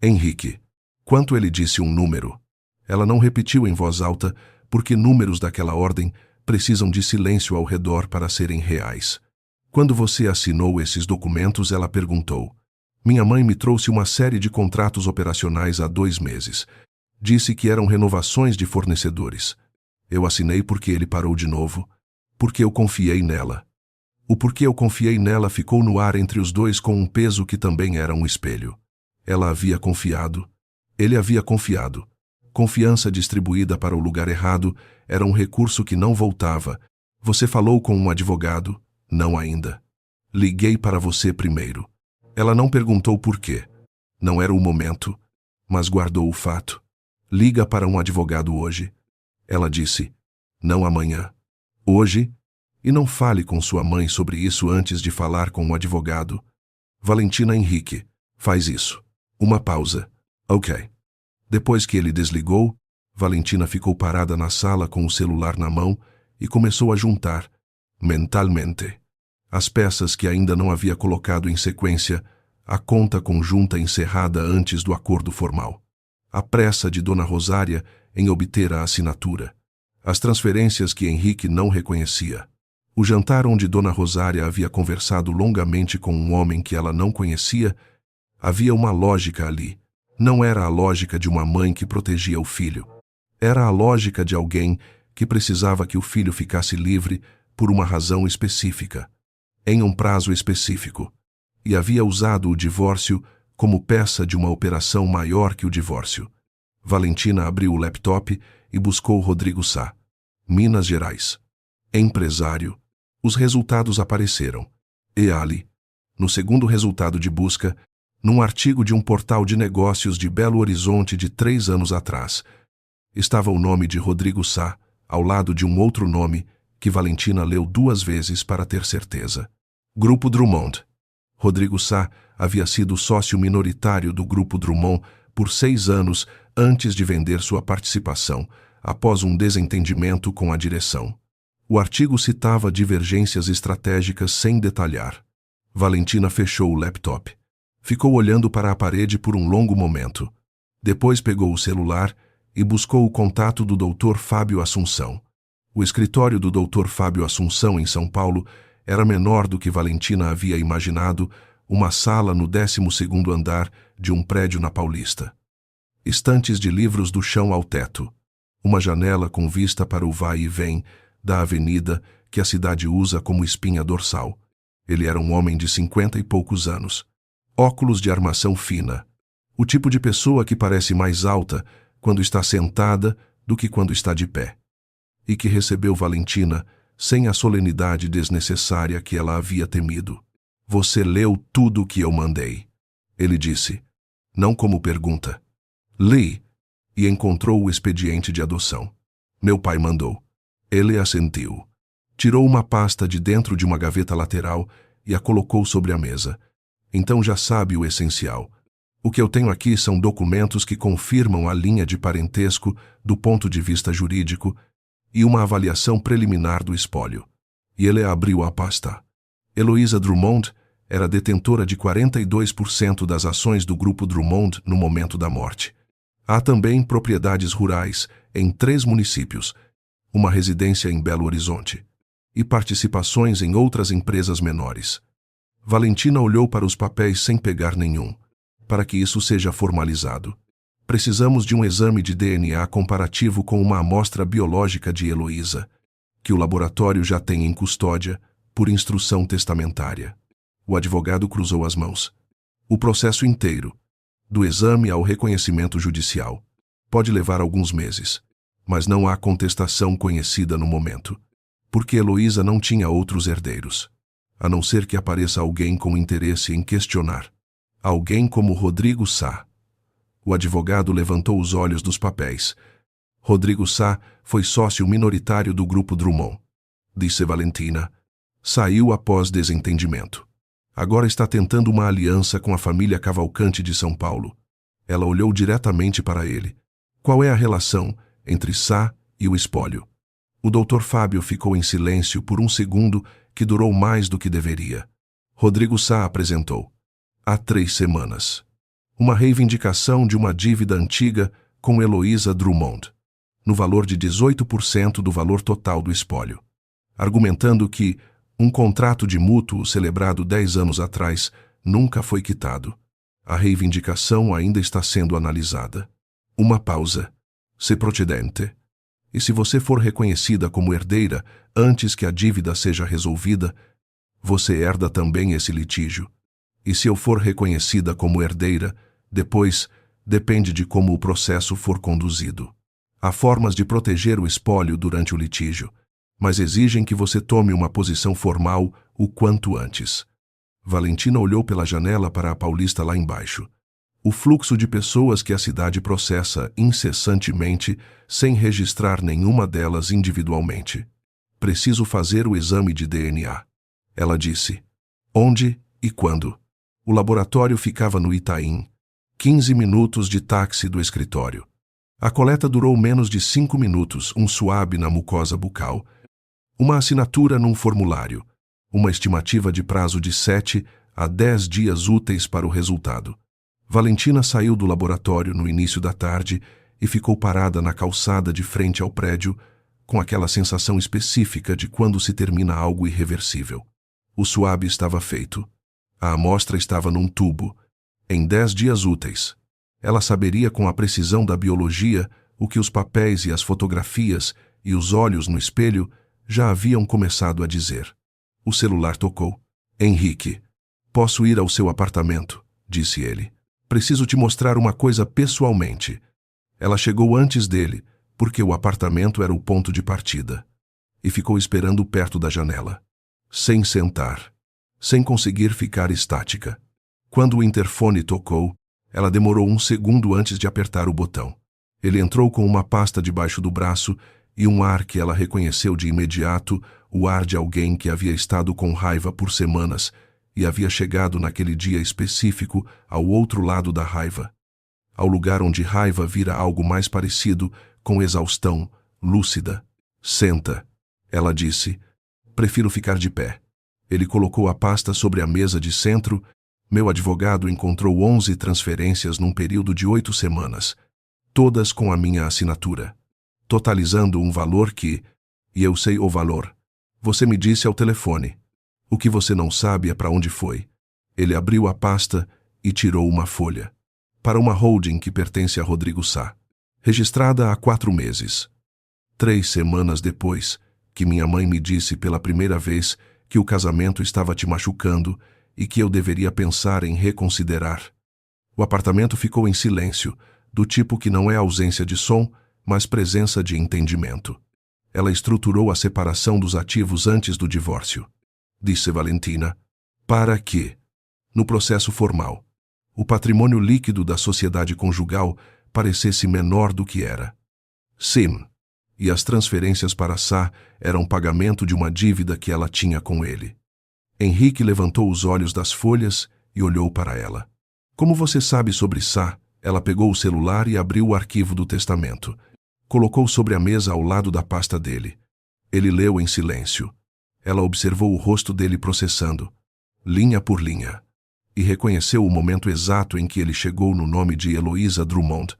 Henrique. Quanto ele disse um número. Ela não repetiu em voz alta, porque números daquela ordem precisam de silêncio ao redor para serem reais. Quando você assinou esses documentos, ela perguntou. Minha mãe me trouxe uma série de contratos operacionais há 2 meses. Disse que eram renovações de fornecedores. Eu assinei porque ele parou de novo, porque eu confiei nela. O porquê eu confiei nela ficou no ar entre os dois com um peso que também era um espelho. Ela havia confiado. Ele havia confiado. Confiança distribuída para o lugar errado era um recurso que não voltava. Você falou com um advogado? Não ainda. Liguei para você primeiro. Ela não perguntou por quê. Não era o momento, mas guardou o fato. Liga para um advogado hoje. Ela disse. Não amanhã. Hoje? E não fale com sua mãe sobre isso antes de falar com um advogado. Valentina Henrique. Faz isso. Uma pausa. Ok. Depois que ele desligou, Valentina ficou parada na sala com o celular na mão e começou a juntar, mentalmente, as peças que ainda não havia colocado em sequência, a conta conjunta encerrada antes do acordo formal, a pressa de Dona Rosária em obter a assinatura, as transferências que Henrique não reconhecia, o jantar onde Dona Rosária havia conversado longamente com um homem que ela não conhecia. Havia uma lógica ali. Não era a lógica de uma mãe que protegia o filho. Era a lógica de alguém que precisava que o filho ficasse livre por uma razão específica, em um prazo específico, e havia usado o divórcio como peça de uma operação maior que o divórcio. Valentina abriu o laptop e buscou Rodrigo Sá. Minas Gerais. Empresário. Os resultados apareceram. E ali, no segundo resultado de busca, num artigo de um portal de negócios de Belo Horizonte de 3 anos atrás, estava o nome de Rodrigo Sá, ao lado de um outro nome que Valentina leu 2 vezes para ter certeza. Grupo Drummond. Rodrigo Sá havia sido sócio minoritário do Grupo Drummond por 6 anos antes de vender sua participação, após um desentendimento com a direção. O artigo citava divergências estratégicas sem detalhar. Valentina fechou o laptop. Ficou olhando para a parede por um longo momento. Depois pegou o celular e buscou o contato do Dr. Fábio Assunção. O escritório do Dr. Fábio Assunção, em São Paulo, era menor do que Valentina havia imaginado, uma sala no 12º andar de um prédio na Paulista. Estantes de livros do chão ao teto. Uma janela com vista para o vai e vem da avenida que a cidade usa como espinha dorsal. Ele era um homem de 50 e poucos anos. Óculos de armação fina. O tipo de pessoa que parece mais alta quando está sentada do que quando está de pé. E que recebeu Valentina sem a solenidade desnecessária que ela havia temido. Você leu tudo o que eu mandei. Ele disse, não como pergunta. Li, e encontrou o expediente de adoção. Meu pai mandou. Ele assentiu. Tirou uma pasta de dentro de uma gaveta lateral e a colocou sobre a mesa. Então já sabe o essencial. O que eu tenho aqui são documentos que confirmam a linha de parentesco do ponto de vista jurídico e uma avaliação preliminar do espólio. E ele abriu a pasta. Heloísa Drummond era detentora de 42% das ações do Grupo Drummond no momento da morte. Há também propriedades rurais em 3 municípios, uma residência em Belo Horizonte e participações em outras empresas menores. Valentina olhou para os papéis sem pegar nenhum. Para que isso seja formalizado, precisamos de um exame de DNA comparativo com uma amostra biológica de Heloísa, que o laboratório já tem em custódia, por instrução testamentária. O advogado cruzou as mãos. O processo inteiro, do exame ao reconhecimento judicial, pode levar alguns meses, mas não há contestação conhecida no momento, porque Heloísa não tinha outros herdeiros, a não ser que apareça alguém com interesse em questionar. Alguém como Rodrigo Sá. O advogado levantou os olhos dos papéis. Rodrigo Sá foi sócio minoritário do Grupo Drummond, disse Valentina. Saiu após desentendimento. Agora está tentando uma aliança com a família Cavalcante de São Paulo. Ela olhou diretamente para ele. Qual é a relação entre Sá e o espólio? O Dr. Fábio ficou em silêncio por um segundo que durou mais do que deveria. Rodrigo Sá apresentou. Há 3 semanas. Uma reivindicação de uma dívida antiga com Heloísa Drummond, no valor de 18% do valor total do espólio, argumentando que um contrato de mútuo celebrado 10 anos atrás nunca foi quitado. A reivindicação ainda está sendo analisada. Uma pausa. Se procedente. E se você for reconhecida como herdeira antes que a dívida seja resolvida, você herda também esse litígio. E se eu for reconhecida como herdeira, depois depende de como o processo for conduzido. Há formas de proteger o espólio durante o litígio, mas exigem que você tome uma posição formal o quanto antes. Valentina olhou pela janela para a Paulista lá embaixo. O fluxo de pessoas que a cidade processa incessantemente sem registrar nenhuma delas individualmente. Preciso fazer o exame de DNA. Ela disse. Onde e quando? O laboratório ficava no Itaim, 15 minutos de táxi do escritório. A coleta durou menos de 5 minutos, um suave na mucosa bucal, uma assinatura num formulário, uma estimativa de prazo de 7 a 10 dias úteis para o resultado. Valentina saiu do laboratório no início da tarde e ficou parada na calçada de frente ao prédio, com aquela sensação específica de quando se termina algo irreversível. O suave estava feito. A amostra estava num tubo. Em 10 dias úteis, ela saberia com a precisão da biologia o que os papéis e as fotografias e os olhos no espelho já haviam começado a dizer. O celular tocou. Henrique, posso ir ao seu apartamento, disse ele. Preciso te mostrar uma coisa pessoalmente. Ela chegou antes dele, porque o apartamento era o ponto de partida, e ficou esperando perto da janela, sem sentar, sem conseguir ficar estática. Quando o interfone tocou, ela demorou um segundo antes de apertar o botão. Ele entrou com uma pasta debaixo do braço e um ar que ela reconheceu de imediato, o ar de alguém que havia estado com raiva por semanas e havia chegado naquele dia específico ao outro lado da raiva, ao lugar onde raiva vira algo mais parecido com exaustão, lúcida. Senta, ela disse. Prefiro ficar de pé. Ele colocou a pasta sobre a mesa de centro. Meu advogado encontrou 11 transferências num período de 8 semanas, todas com a minha assinatura, totalizando um valor que, e eu sei o valor, você me disse ao telefone. O que você não sabe é para onde foi. Ele abriu a pasta e tirou uma folha. Para uma holding que pertence a Rodrigo Sá, registrada há 4 meses. 3 semanas depois, que minha mãe me disse pela primeira vez que o casamento estava te machucando e que eu deveria pensar em reconsiderar. O apartamento ficou em silêncio, do tipo que não é ausência de som, mas presença de entendimento. Ela estruturou a separação dos ativos antes do divórcio. Disse Valentina. Para que, no processo formal, o patrimônio líquido da sociedade conjugal parecesse menor do que era. Sim, e as transferências para Sá eram pagamento de uma dívida que ela tinha com ele. Henrique levantou os olhos das folhas e olhou para ela. Como você sabe sobre Sá? Ela pegou o celular e abriu o arquivo do testamento. Colocou sobre a mesa ao lado da pasta dele. Ele leu em silêncio. Ela observou o rosto dele processando, linha por linha, e reconheceu o momento exato em que ele chegou no nome de Heloísa Drummond.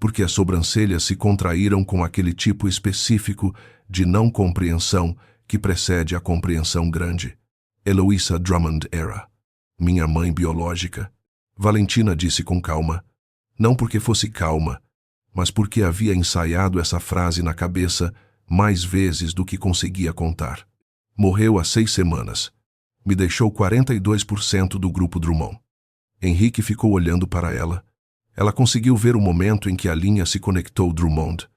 porque as sobrancelhas se contraíram com aquele tipo específico de não compreensão que precede a compreensão grande. Eloisa Drummond era minha mãe biológica. Valentina disse com calma, não porque fosse calma, mas porque havia ensaiado essa frase na cabeça mais vezes do que conseguia contar. Morreu há 6 semanas. Me deixou 42% do grupo Drummond. Henrique ficou olhando para ela. Ela conseguiu ver o momento em que a linha se conectou Drummond.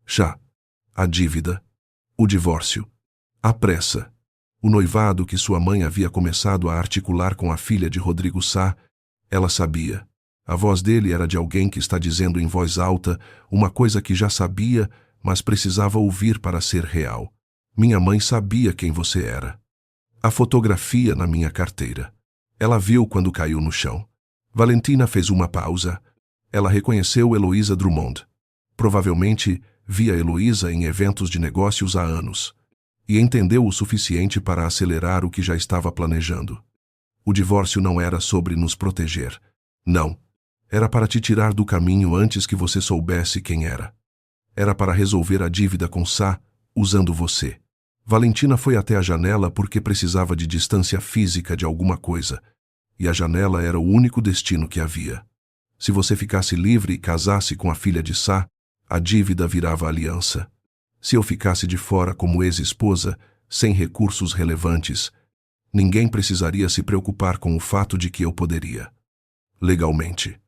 Já. A dívida. O divórcio. A pressa. O noivado que sua mãe havia começado a articular com a filha de Rodrigo Sá. Ela sabia. A voz dele era de alguém que está dizendo em voz alta uma coisa que já sabia, mas precisava ouvir para ser real. Minha mãe sabia quem você era. A fotografia na minha carteira. Ela viu quando caiu no chão. Valentina fez uma pausa. Ela reconheceu Eloisa Drummond. Provavelmente via Eloisa em eventos de negócios há anos. E entendeu o suficiente para acelerar o que já estava planejando. O divórcio não era sobre nos proteger. Não. Era para te tirar do caminho antes que você soubesse quem era. Era para resolver a dívida com Sá, usando você. Valentina foi até a janela porque precisava de distância física de alguma coisa. E a janela era o único destino que havia. Se você ficasse livre e casasse com a filha de Sá, a dívida virava aliança. Se eu ficasse de fora como ex-esposa, sem recursos relevantes, ninguém precisaria se preocupar com o fato de que eu poderia, legalmente,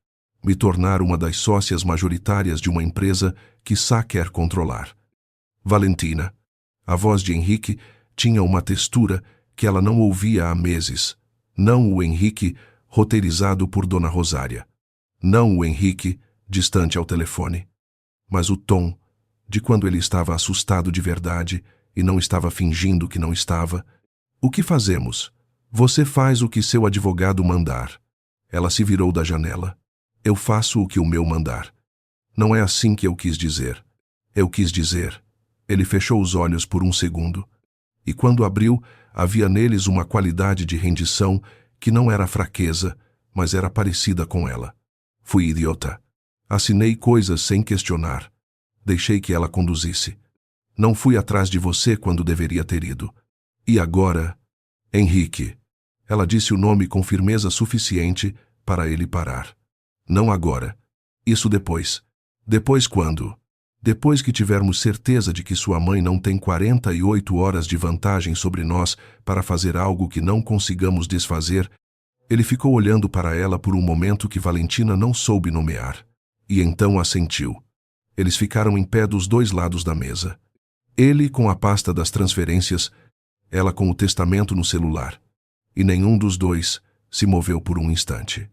me tornar uma das sócias majoritárias de uma empresa que Sá quer controlar. Valentina. A voz de Henrique tinha uma textura que ela não ouvia há meses. Não o Henrique roteirizado por Dona Rosária. Não o Henrique distante ao telefone. Mas o tom de quando ele estava assustado de verdade e não estava fingindo que não estava. O que fazemos? Você faz o que seu advogado mandar. Ela se virou da janela. Eu faço o que o meu mandar. Não é assim que eu quis dizer. Eu quis dizer. Ele fechou os olhos por um segundo. E quando abriu, havia neles uma qualidade de rendição que não era fraqueza, mas era parecida com ela. Fui idiota. Assinei coisas sem questionar. Deixei que ela conduzisse. Não fui atrás de você quando deveria ter ido. E agora? Henrique. Ela disse o nome com firmeza suficiente para ele parar. Não agora. Isso depois. Depois quando? Depois que tivermos certeza de que sua mãe não tem 48 horas de vantagem sobre nós para fazer algo que não consigamos desfazer, ele ficou olhando para ela por um momento que Valentina não soube nomear. E então assentiu. Eles ficaram em pé dos dois lados da mesa. Ele com a pasta das transferências, ela com o testamento no celular. E nenhum dos dois se moveu por um instante.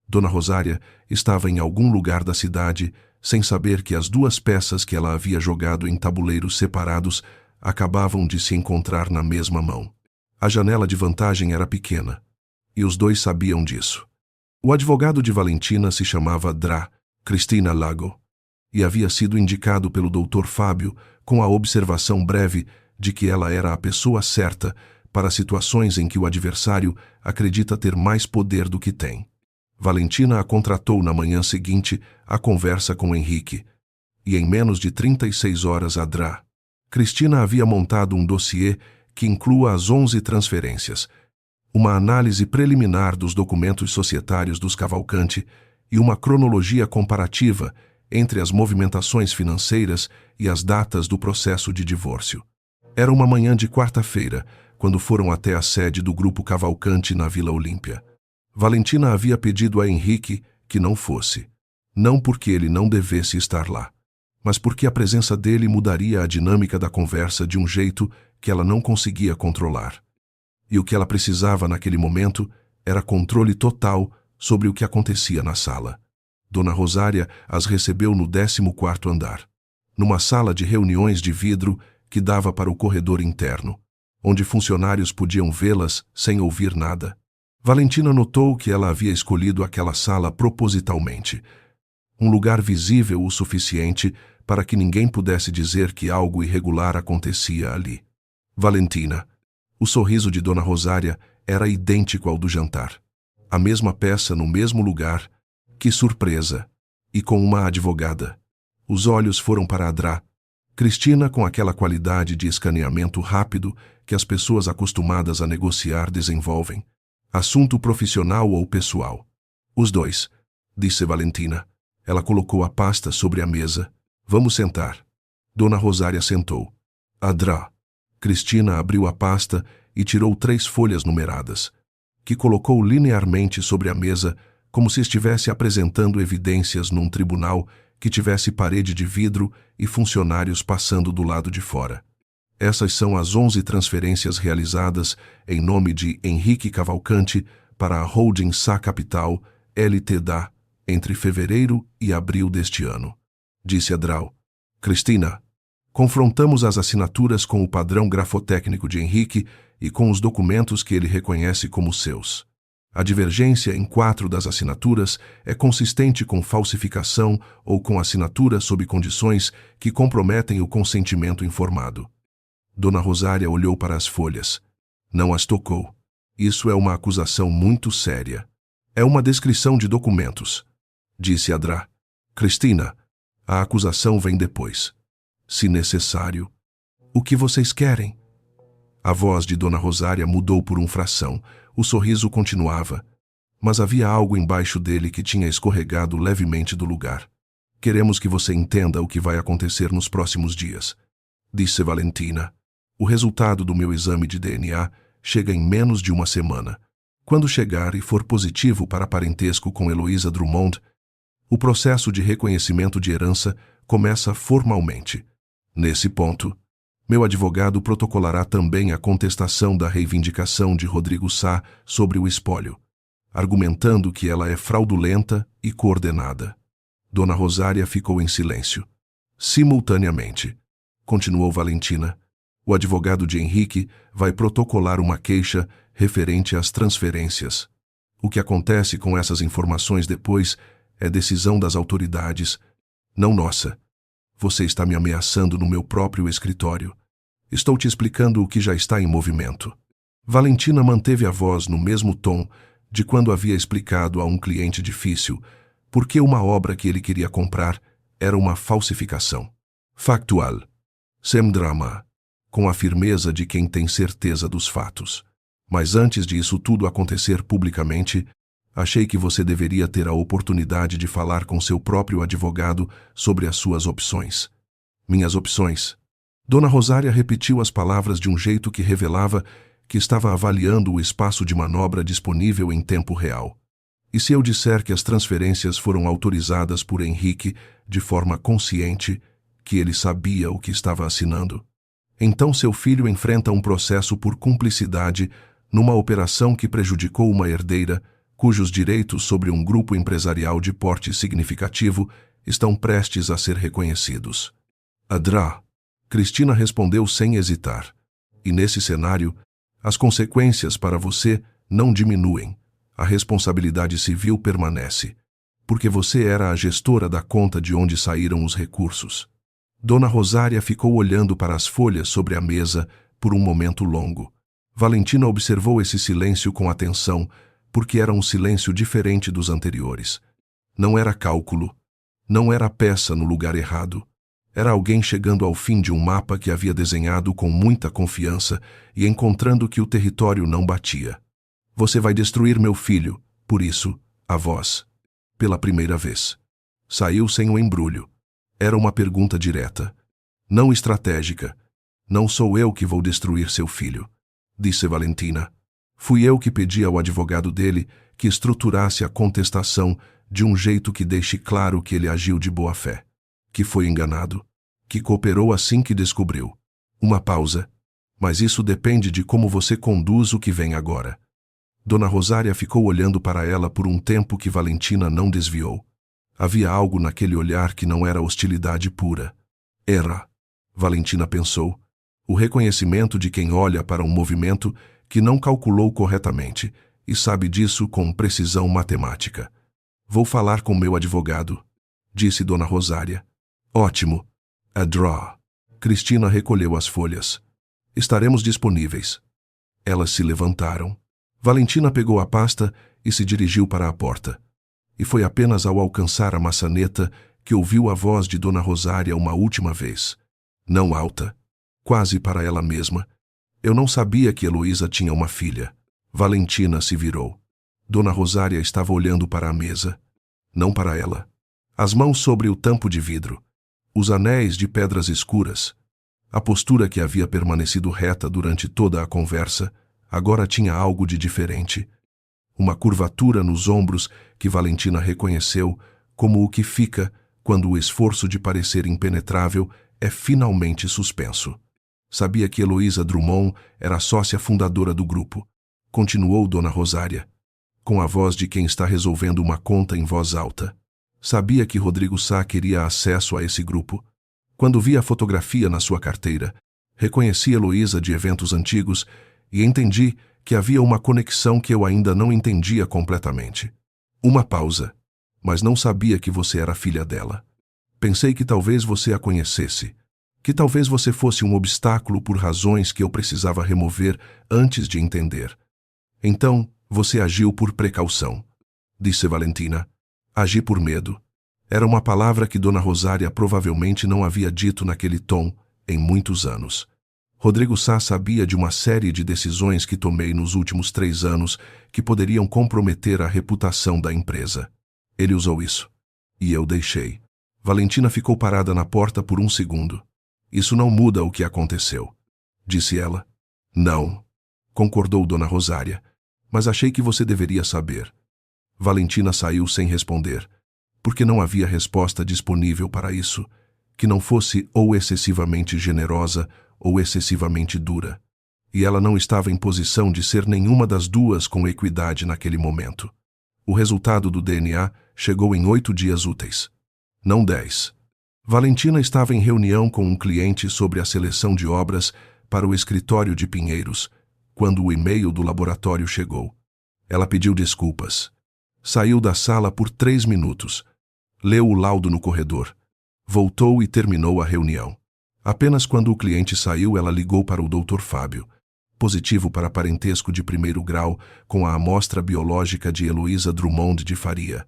Dona Rosária estava em algum lugar da cidade, sem saber que as duas peças que ela havia jogado em tabuleiros separados acabavam de se encontrar na mesma mão. A janela de vantagem era pequena, e os dois sabiam disso. O advogado de Valentina se chamava Dra. Cristina Lago, e havia sido indicado pelo Dr. Fábio com a observação breve de que ela era a pessoa certa para situações em que o adversário acredita ter mais poder do que tem. Valentina a contratou na manhã seguinte à conversa com Henrique, e em menos de 36 horas a Dra. Cristina havia montado um dossiê que inclua as 11 transferências, uma análise preliminar dos documentos societários dos Cavalcanti e uma cronologia comparativa entre as movimentações financeiras e as datas do processo de divórcio. Era uma manhã de quarta-feira, quando foram até a sede do Grupo Cavalcanti na Vila Olímpia. Valentina havia pedido a Henrique que não fosse. Não porque ele não devesse estar lá, mas porque a presença dele mudaria a dinâmica da conversa de um jeito que ela não conseguia controlar. E o que ela precisava naquele momento era controle total sobre o que acontecia na sala. Dona Rosária as recebeu no 14º andar, numa sala de reuniões de vidro que dava para o corredor interno, onde funcionários podiam vê-las sem ouvir nada. Valentina notou que ela havia escolhido aquela sala propositalmente, um lugar visível o suficiente para que ninguém pudesse dizer que algo irregular acontecia ali. Valentina. O sorriso de Dona Rosária era idêntico ao do jantar. A mesma peça no mesmo lugar. Que surpresa! E com uma advogada. Os olhos foram para Adrá. Cristina, com aquela qualidade de escaneamento rápido que as pessoas acostumadas a negociar desenvolvem. Assunto profissional ou pessoal? Os dois, disse Valentina. Ela colocou a pasta sobre a mesa. Vamos sentar. Dona Rosária sentou. Adrá. Cristina abriu a pasta e tirou 3 folhas numeradas, que colocou linearmente sobre a mesa como se estivesse apresentando evidências num tribunal que tivesse parede de vidro e funcionários passando do lado de fora. Essas são as 11 transferências realizadas em nome de Henrique Cavalcante para a Holding Sá Capital Ltda entre fevereiro e abril deste ano, disse Adrá. Cristina, confrontamos as assinaturas com o padrão grafotécnico de Henrique e com os documentos que ele reconhece como seus. A divergência em 4 das assinaturas é consistente com falsificação ou com assinatura sob condições que comprometem o consentimento informado. Dona Rosária olhou para as folhas. Não as tocou. Isso é uma acusação muito séria. É uma descrição de documentos, disse Adrá. Cristina, a acusação vem depois. Se necessário. O que vocês querem? A voz de Dona Rosária mudou por uma fração. O sorriso continuava, mas havia algo embaixo dele que tinha escorregado levemente do lugar. Queremos que você entenda o que vai acontecer nos próximos dias, disse Valentina. O resultado do meu exame de DNA chega em menos de uma semana. Quando chegar e for positivo para parentesco com Heloísa Drummond, o processo de reconhecimento de herança começa formalmente. Nesse ponto, meu advogado protocolará também a contestação da reivindicação de Rodrigo Sá sobre o espólio, argumentando que ela é fraudulenta e coordenada. Dona Rosária ficou em silêncio. Simultaneamente, continuou Valentina, o advogado de Henrique vai protocolar uma queixa referente às transferências. O que acontece com essas informações depois é decisão das autoridades, não nossa. Você está me ameaçando no meu próprio escritório. Estou te explicando o que já está em movimento. Valentina manteve a voz no mesmo tom de quando havia explicado a um cliente difícil porque uma obra que ele queria comprar era uma falsificação. Factual. Sem drama. Com a firmeza de quem tem certeza dos fatos. Mas antes de isso tudo acontecer publicamente, achei que você deveria ter a oportunidade de falar com seu próprio advogado sobre as suas opções. Minhas opções. Dona Rosária repetiu as palavras de um jeito que revelava que estava avaliando o espaço de manobra disponível em tempo real. E se eu disser que as transferências foram autorizadas por Henrique de forma consciente, que ele sabia o que estava assinando? Então seu filho enfrenta um processo por cumplicidade numa operação que prejudicou uma herdeira cujos direitos sobre um grupo empresarial de porte significativo estão prestes a ser reconhecidos. Adrá. Cristina respondeu sem hesitar. E nesse cenário, as consequências para você não diminuem. A responsabilidade civil permanece, porque você era a gestora da conta de onde saíram os recursos. Dona Rosária ficou olhando para as folhas sobre a mesa por um momento longo. Valentina observou esse silêncio com atenção, porque era um silêncio diferente dos anteriores. Não era cálculo, não era peça no lugar errado. Era alguém chegando ao fim de um mapa que havia desenhado com muita confiança e encontrando que o território não batia. Você vai destruir meu filho, por isso, a voz. Pela primeira vez. Saiu sem o embrulho. Era uma pergunta direta. Não estratégica. Não sou eu que vou destruir seu filho, disse Valentina. Fui eu que pedi ao advogado dele que estruturasse a contestação de um jeito que deixe claro que ele agiu de boa fé. Que foi enganado, que cooperou assim que descobriu. Uma pausa. Mas isso depende de como você conduz o que vem agora. Dona Rosária ficou olhando para ela por um tempo que Valentina não desviou. Havia algo naquele olhar que não era hostilidade pura. Era, Valentina pensou, o reconhecimento de quem olha para um movimento que não calculou corretamente e sabe disso com precisão matemática. Vou falar com meu advogado, disse Dona Rosária. Ótimo. Adrá. Cristina recolheu as folhas. Estaremos disponíveis. Elas se levantaram. Valentina pegou a pasta e se dirigiu para a porta. E foi apenas ao alcançar a maçaneta que ouviu a voz de Dona Rosária uma última vez. Não alta, quase para ela mesma. Eu não sabia que Heloísa tinha uma filha. Valentina se virou. Dona Rosária estava olhando para a mesa, não para ela. As mãos sobre o tampo de vidro, os anéis de pedras escuras. A postura que havia permanecido reta durante toda a conversa, agora tinha algo de diferente. Uma curvatura nos ombros que Valentina reconheceu como o que fica quando o esforço de parecer impenetrável é finalmente suspenso. Sabia que Heloísa Drummond era a sócia fundadora do grupo. Continuou Dona Rosária, com a voz de quem está resolvendo uma conta em voz alta. Sabia que Rodrigo Sá queria acesso a esse grupo. Quando vi a fotografia na sua carteira, reconheci Heloísa de eventos antigos e entendi que havia uma conexão que eu ainda não entendia completamente. Uma pausa. Mas não sabia que você era filha dela. Pensei que talvez você a conhecesse, que talvez você fosse um obstáculo por razões que eu precisava remover antes de entender. Então, você agiu por precaução, disse Valentina. Agi por medo. Era uma palavra que Dona Rosária provavelmente não havia dito naquele tom em muitos anos. Rodrigo Sá sabia de uma série de decisões que tomei nos últimos 3 anos que poderiam comprometer a reputação da empresa. Ele usou isso. E eu deixei. Valentina ficou parada na porta por um segundo. Isso não muda o que aconteceu, disse ela. Não, concordou Dona Rosária, mas achei que você deveria saber. Valentina saiu sem responder, porque não havia resposta disponível para isso, que não fosse ou excessivamente generosa ou excessivamente dura. E ela não estava em posição de ser nenhuma das duas com equidade naquele momento. O resultado do DNA chegou em 8 dias úteis. Não 10. Valentina estava em reunião com um cliente sobre a seleção de obras para o escritório de Pinheiros, quando o e-mail do laboratório chegou. Ela pediu desculpas. Saiu da sala por 3 minutos. Leu o laudo no corredor. Voltou e terminou a reunião. Apenas quando o cliente saiu, ela ligou para o Dr. Fábio. Positivo para parentesco de 1º grau com a amostra biológica de Heloísa Drummond de Faria.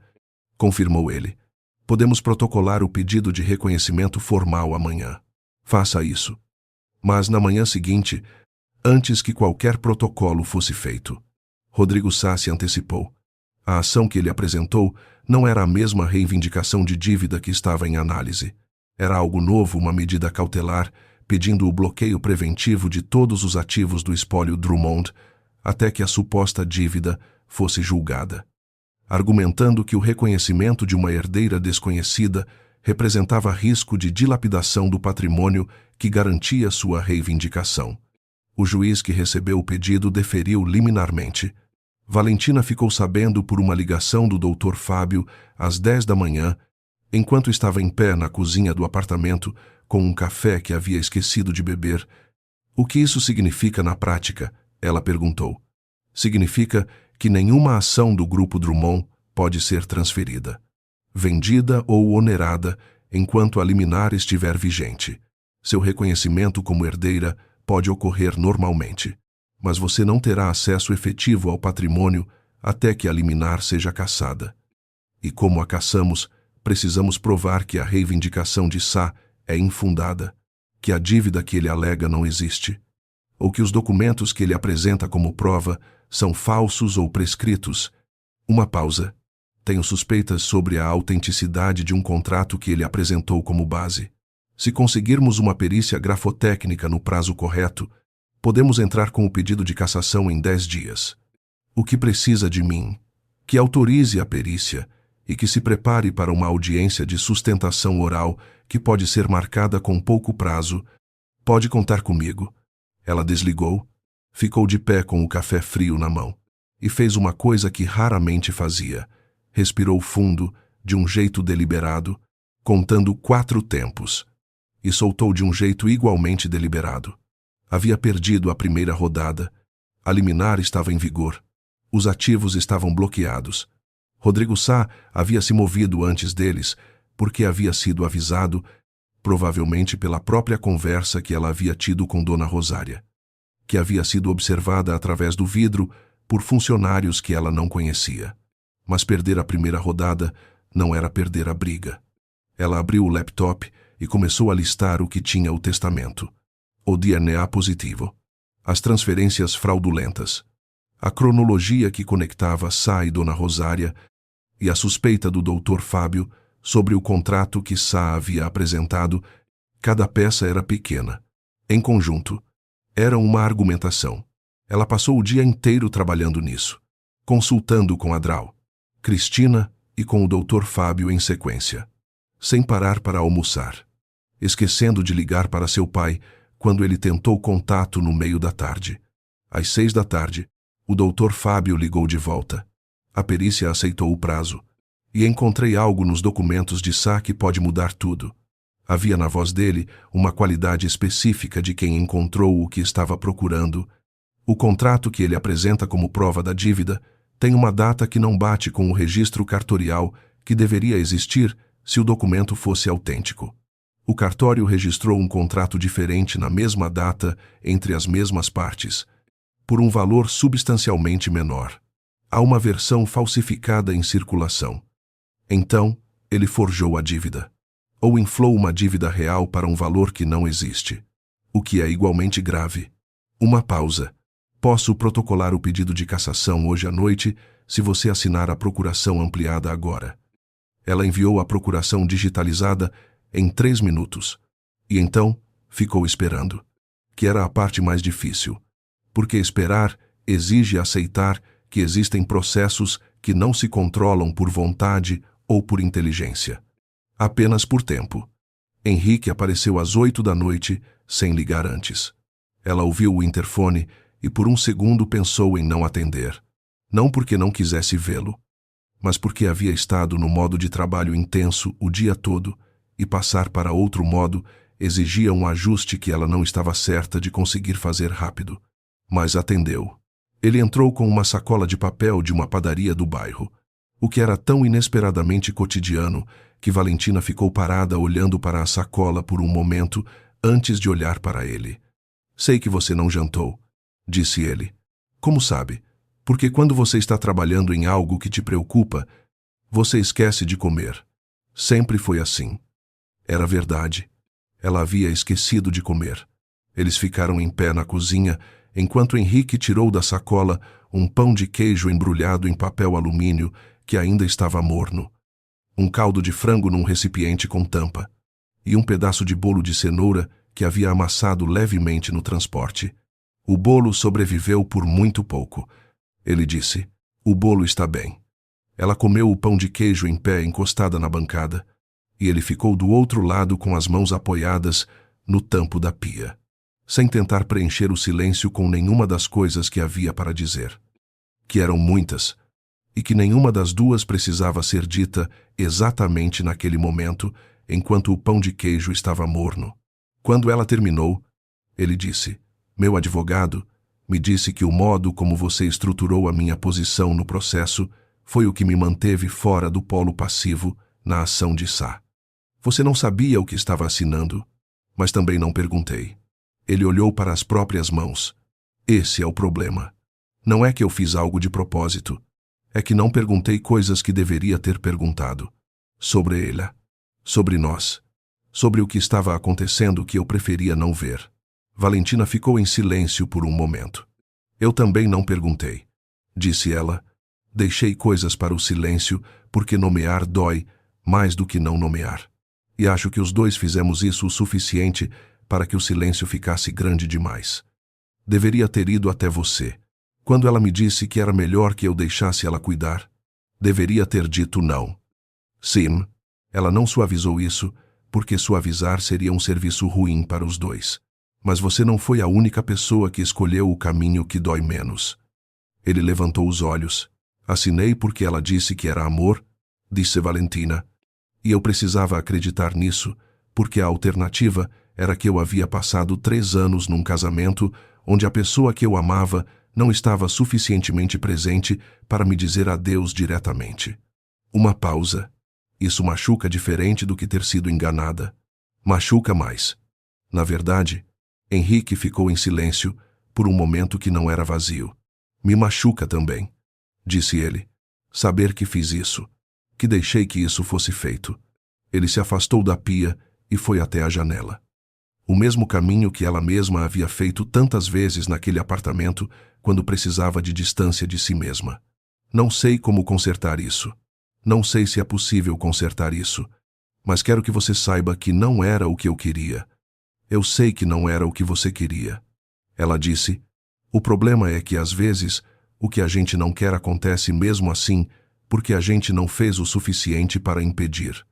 Confirmou ele. Podemos protocolar o pedido de reconhecimento formal amanhã. Faça isso. Mas na manhã seguinte, antes que qualquer protocolo fosse feito, Rodrigo Sá se antecipou. A ação que ele apresentou não era a mesma reivindicação de dívida que estava em análise. Era algo novo, uma medida cautelar, pedindo o bloqueio preventivo de todos os ativos do espólio Drummond até que a suposta dívida fosse julgada, argumentando que o reconhecimento de uma herdeira desconhecida representava risco de dilapidação do patrimônio que garantia sua reivindicação. O juiz que recebeu o pedido deferiu liminarmente. Valentina ficou sabendo por uma ligação do Dr. Fábio às 10 da manhã, enquanto estava em pé na cozinha do apartamento com um café que havia esquecido de beber. O que isso significa na prática? Ela perguntou. Significa que nenhuma ação do Grupo Drummond pode ser transferida, vendida ou onerada enquanto a liminar estiver vigente. Seu reconhecimento como herdeira pode ocorrer normalmente, mas você não terá acesso efetivo ao patrimônio até que a liminar seja cassada. E como a cassamos, precisamos provar que a reivindicação de Sá é infundada, que a dívida que ele alega não existe, ou que os documentos que ele apresenta como prova são falsos ou prescritos. Uma pausa. Tenho suspeitas sobre a autenticidade de um contrato que ele apresentou como base. Se conseguirmos uma perícia grafotécnica no prazo correto, podemos entrar com o pedido de cassação em 10 dias. O que precisa de mim? Que autorize a perícia e que se prepare para uma audiência de sustentação oral que pode ser marcada com pouco prazo. Pode contar comigo. Ela desligou, ficou de pé com o café frio na mão e fez uma coisa que raramente fazia. Respirou fundo, de um jeito deliberado, contando 4 tempos, e soltou de um jeito igualmente deliberado. Havia perdido a primeira rodada. A liminar estava em vigor. Os ativos estavam bloqueados. Rodrigo Sá havia se movido antes deles, porque havia sido avisado, provavelmente pela própria conversa que ela havia tido com Dona Rosária, que havia sido observada através do vidro por funcionários que ela não conhecia. Mas perder a primeira rodada não era perder a briga. Ela abriu o laptop e começou a listar o que tinha o testamento. O DNA positivo. As transferências fraudulentas. A cronologia que conectava Sá e Dona Rosária e a suspeita do Dr. Fábio sobre o contrato que Sá havia apresentado. Cada peça era pequena. Em conjunto, era uma argumentação. Ela passou o dia inteiro trabalhando nisso, consultando com a Drau, Cristina e com o Dr. Fábio em sequência, sem parar para almoçar, esquecendo de ligar para seu pai quando ele tentou contato no meio da tarde. Às 6 da tarde, o Dr. Fábio ligou de volta. A perícia aceitou o prazo, e encontrei algo nos documentos de Sá que pode mudar tudo. Havia na voz dele uma qualidade específica de quem encontrou o que estava procurando. O contrato que ele apresenta como prova da dívida tem uma data que não bate com o registro cartorial que deveria existir se o documento fosse autêntico. O cartório registrou um contrato diferente na mesma data entre as mesmas partes, por um valor substancialmente menor. Há uma versão falsificada em circulação. Então, ele forjou a dívida, ou inflou uma dívida real para um valor que não existe, o que é igualmente grave. Uma pausa. Posso protocolar o pedido de cassação hoje à noite se você assinar a procuração ampliada agora. Ela enviou a procuração digitalizada em 3 minutos, e então ficou esperando, que era a parte mais difícil, porque esperar exige aceitar que existem processos que não se controlam por vontade ou por inteligência. Apenas por tempo. Henrique apareceu às 8 da noite, sem ligar antes. Ela ouviu o interfone e por um segundo pensou em não atender. Não porque não quisesse vê-lo, mas porque havia estado no modo de trabalho intenso o dia todo e passar para outro modo exigia um ajuste que ela não estava certa de conseguir fazer rápido. Mas atendeu. Ele entrou com uma sacola de papel de uma padaria do bairro, o que era tão inesperadamente cotidiano que Valentina ficou parada olhando para a sacola por um momento antes de olhar para ele. Sei que você não jantou, disse ele. Como sabe? Porque quando você está trabalhando em algo que te preocupa, você esquece de comer. Sempre foi assim. Era verdade. Ela havia esquecido de comer. Eles ficaram em pé na cozinha enquanto Henrique tirou da sacola um pão de queijo embrulhado em papel alumínio que ainda estava morno, um caldo de frango num recipiente com tampa e um pedaço de bolo de cenoura que havia amassado levemente no transporte. O bolo sobreviveu por muito pouco. Ele disse, o bolo está bem. Ela comeu o pão de queijo em pé encostada na bancada e ele ficou do outro lado com as mãos apoiadas no tampo da pia, sem tentar preencher o silêncio com nenhuma das coisas que havia para dizer, que eram muitas, e que nenhuma das duas precisava ser dita exatamente naquele momento, enquanto o pão de queijo estava morno. Quando ela terminou, ele disse, meu advogado me disse que o modo como você estruturou a minha posição no processo foi o que me manteve fora do polo passivo na ação de Sá. Você não sabia o que estava assinando, mas também não perguntei. Ele olhou para as próprias mãos. Esse é o problema. Não é que eu fiz algo de propósito. É que não perguntei coisas que deveria ter perguntado. Sobre ela. Sobre nós. Sobre o que estava acontecendo que eu preferia não ver. Valentina ficou em silêncio por um momento. Eu também não perguntei, disse ela. Deixei coisas para o silêncio porque nomear dói mais do que não nomear. E acho que os dois fizemos isso o suficiente para que o silêncio ficasse grande demais. Deveria ter ido até você. Quando ela me disse que era melhor que eu deixasse ela cuidar, deveria ter dito não. Sim, ela não suavizou isso, porque suavizar seria um serviço ruim para os dois. Mas você não foi a única pessoa que escolheu o caminho que dói menos. Ele levantou os olhos. Assinei porque ela disse que era amor, disse Valentina. E eu precisava acreditar nisso, porque a alternativa era que eu havia passado 3 anos num casamento onde a pessoa que eu amava não estava suficientemente presente para me dizer adeus diretamente. Uma pausa. Isso machuca diferente do que ter sido enganada. Machuca mais. Na verdade, Henrique ficou em silêncio por um momento que não era vazio. Me machuca também, disse ele. Saber que fiz isso, que deixei que isso fosse feito. Ele se afastou da pia e foi até a janela. O mesmo caminho que ela mesma havia feito tantas vezes naquele apartamento quando precisava de distância de si mesma. Não sei como consertar isso. Não sei se é possível consertar isso. Mas quero que você saiba que não era o que eu queria. Eu sei que não era o que você queria. Ela disse, o problema é que às vezes o que a gente não quer acontece mesmo assim porque a gente não fez o suficiente para impedir.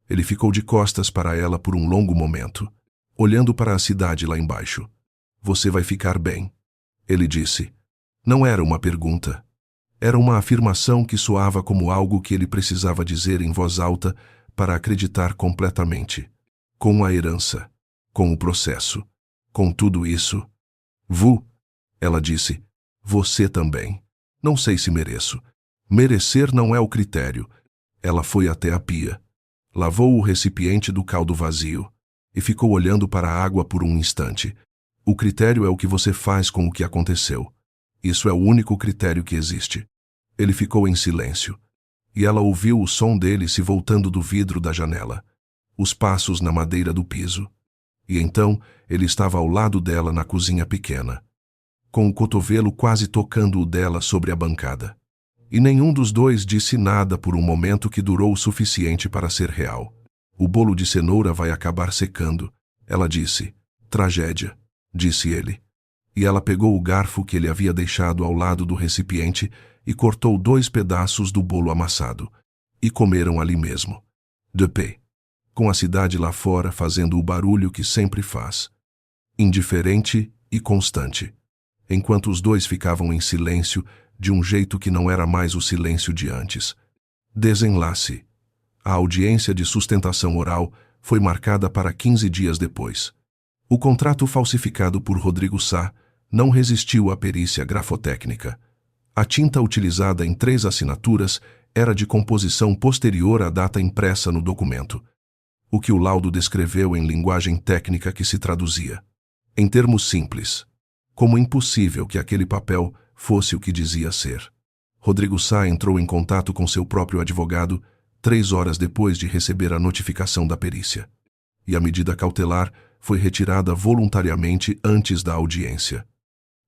Ele ficou de costas para ela por um longo momento, olhando para a cidade lá embaixo. Você vai ficar bem, ele disse. Não era uma pergunta. Era uma afirmação que soava como algo que ele precisava dizer em voz alta para acreditar completamente. Com a herança, com o processo, com tudo isso. Vu, ela disse, você também. Não sei se mereço. Merecer não é o critério. Ela foi até a pia. Lavou o recipiente do caldo vazio e ficou olhando para a água por um instante. O critério é o que você faz com o que aconteceu. Isso é o único critério que existe. Ele ficou em silêncio, e ela ouviu o som dele se voltando do vidro da janela, os passos na madeira do piso. E então ele estava ao lado dela na cozinha pequena, com o cotovelo quase tocando o dela sobre a bancada. E nenhum dos dois disse nada por um momento que durou o suficiente para ser real. O bolo de cenoura vai acabar secando, ela disse. Tragédia, disse ele. E ela pegou o garfo que ele havia deixado ao lado do recipiente e cortou 2 pedaços do bolo amassado. E comeram ali mesmo, de pé, com a cidade lá fora fazendo o barulho que sempre faz, indiferente e constante, enquanto os dois ficavam em silêncio de um jeito que não era mais o silêncio de antes. Desenlace. A audiência de sustentação oral foi marcada para 15 dias depois. O contrato falsificado por Rodrigo Sá não resistiu à perícia grafotécnica. A tinta utilizada em 3 assinaturas era de composição posterior à data impressa no documento, o que o laudo descreveu em linguagem técnica que se traduzia, em termos simples, como impossível que aquele papel fosse o que dizia ser. Rodrigo Sá entrou em contato com seu próprio advogado 3 horas depois de receber a notificação da perícia, e a medida cautelar foi retirada voluntariamente antes da audiência.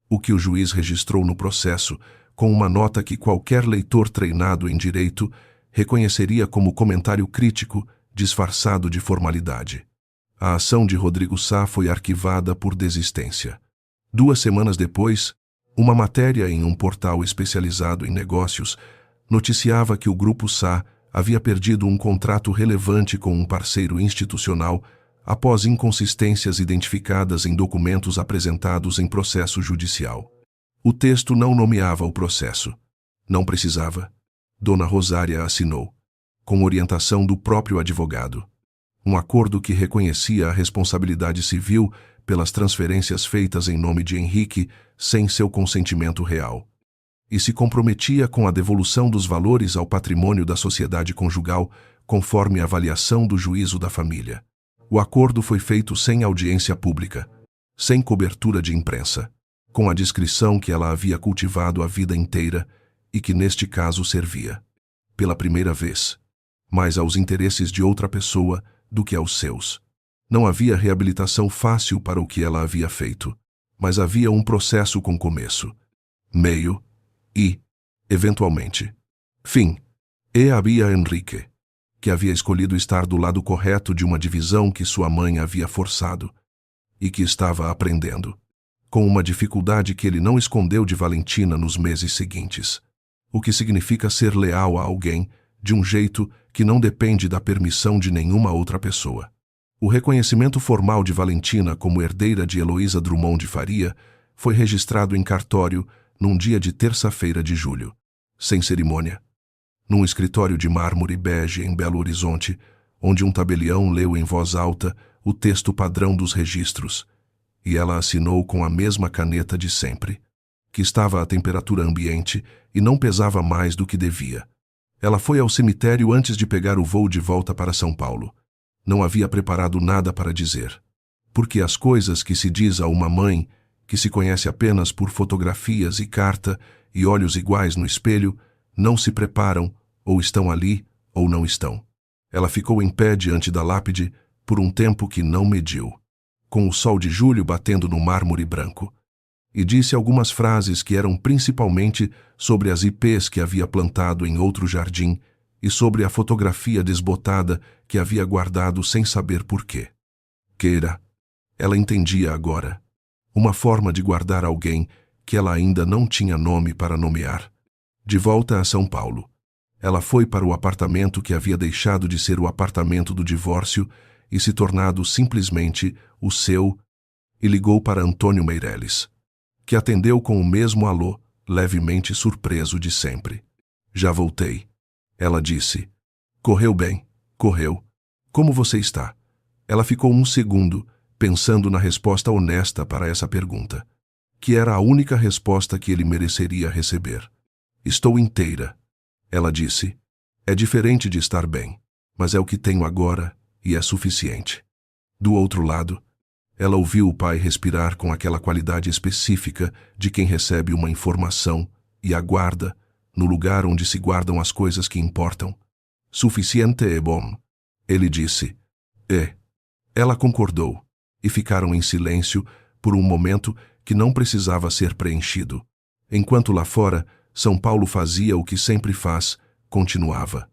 O que o juiz registrou no processo, com uma nota que qualquer leitor treinado em direito reconheceria como comentário crítico disfarçado de formalidade. A ação de Rodrigo Sá foi arquivada por desistência. 2 semanas depois, uma matéria em um portal especializado em negócios noticiava que o Grupo Sá havia perdido um contrato relevante com um parceiro institucional após inconsistências identificadas em documentos apresentados em processo judicial. O texto não nomeava o processo. Não precisava. Dona Rosária assinou, com orientação do próprio advogado, um acordo que reconhecia a responsabilidade civil pelas transferências feitas em nome de Henrique sem seu consentimento real, e se comprometia com a devolução dos valores ao patrimônio da sociedade conjugal conforme a avaliação do juízo da família. O acordo foi feito sem audiência pública, sem cobertura de imprensa, com a discrição que ela havia cultivado a vida inteira e que neste caso servia, pela primeira vez, mais aos interesses de outra pessoa do que aos seus. Não havia reabilitação fácil para o que ela havia feito, mas havia um processo com começo, meio e, eventualmente, fim. E havia Henrique, que havia escolhido estar do lado correto de uma divisão que sua mãe havia forçado e que estava aprendendo, com uma dificuldade que ele não escondeu de Valentina nos meses seguintes, o que significa ser leal a alguém de um jeito que não depende da permissão de nenhuma outra pessoa. O reconhecimento formal de Valentina como herdeira de Heloísa Drummond de Faria foi registrado em cartório num dia de terça-feira de julho, sem cerimônia, num escritório de mármore bege em Belo Horizonte, onde um tabelião leu em voz alta o texto padrão dos registros, e ela assinou com a mesma caneta de sempre, que estava à temperatura ambiente e não pesava mais do que devia. Ela foi ao cemitério antes de pegar o voo de volta para São Paulo. Não havia preparado nada para dizer, porque as coisas que se diz a uma mãe, que se conhece apenas por fotografias e carta e olhos iguais no espelho, não se preparam, ou estão ali, ou não estão. Ela ficou em pé diante da lápide por um tempo que não mediu, com o sol de julho batendo no mármore branco, e disse algumas frases que eram principalmente sobre as ipês que havia plantado em outro jardim e sobre a fotografia desbotada que havia guardado sem saber por quê. Queira, ela entendia agora, uma forma de guardar alguém que ela ainda não tinha nome para nomear. De volta a São Paulo, ela foi para o apartamento que havia deixado de ser o apartamento do divórcio e se tornado simplesmente o seu, e ligou para Antônio Meireles, que atendeu com o mesmo alô, levemente surpreso de sempre. Já voltei, ela disse. Correu bem, correu. Como você está? Ela ficou um segundo, pensando na resposta honesta para essa pergunta, que era a única resposta que ele mereceria receber. Estou inteira, ela disse. É diferente de estar bem, mas é o que tenho agora e é suficiente. Do outro lado, ela ouviu o pai respirar com aquela qualidade específica de quem recebe uma informação e aguarda, no lugar onde se guardam as coisas que importam. Suficiente é bom, ele disse. É. Ela concordou, e ficaram em silêncio por um momento que não precisava ser preenchido. Enquanto lá fora, São Paulo fazia o que sempre faz, continuava.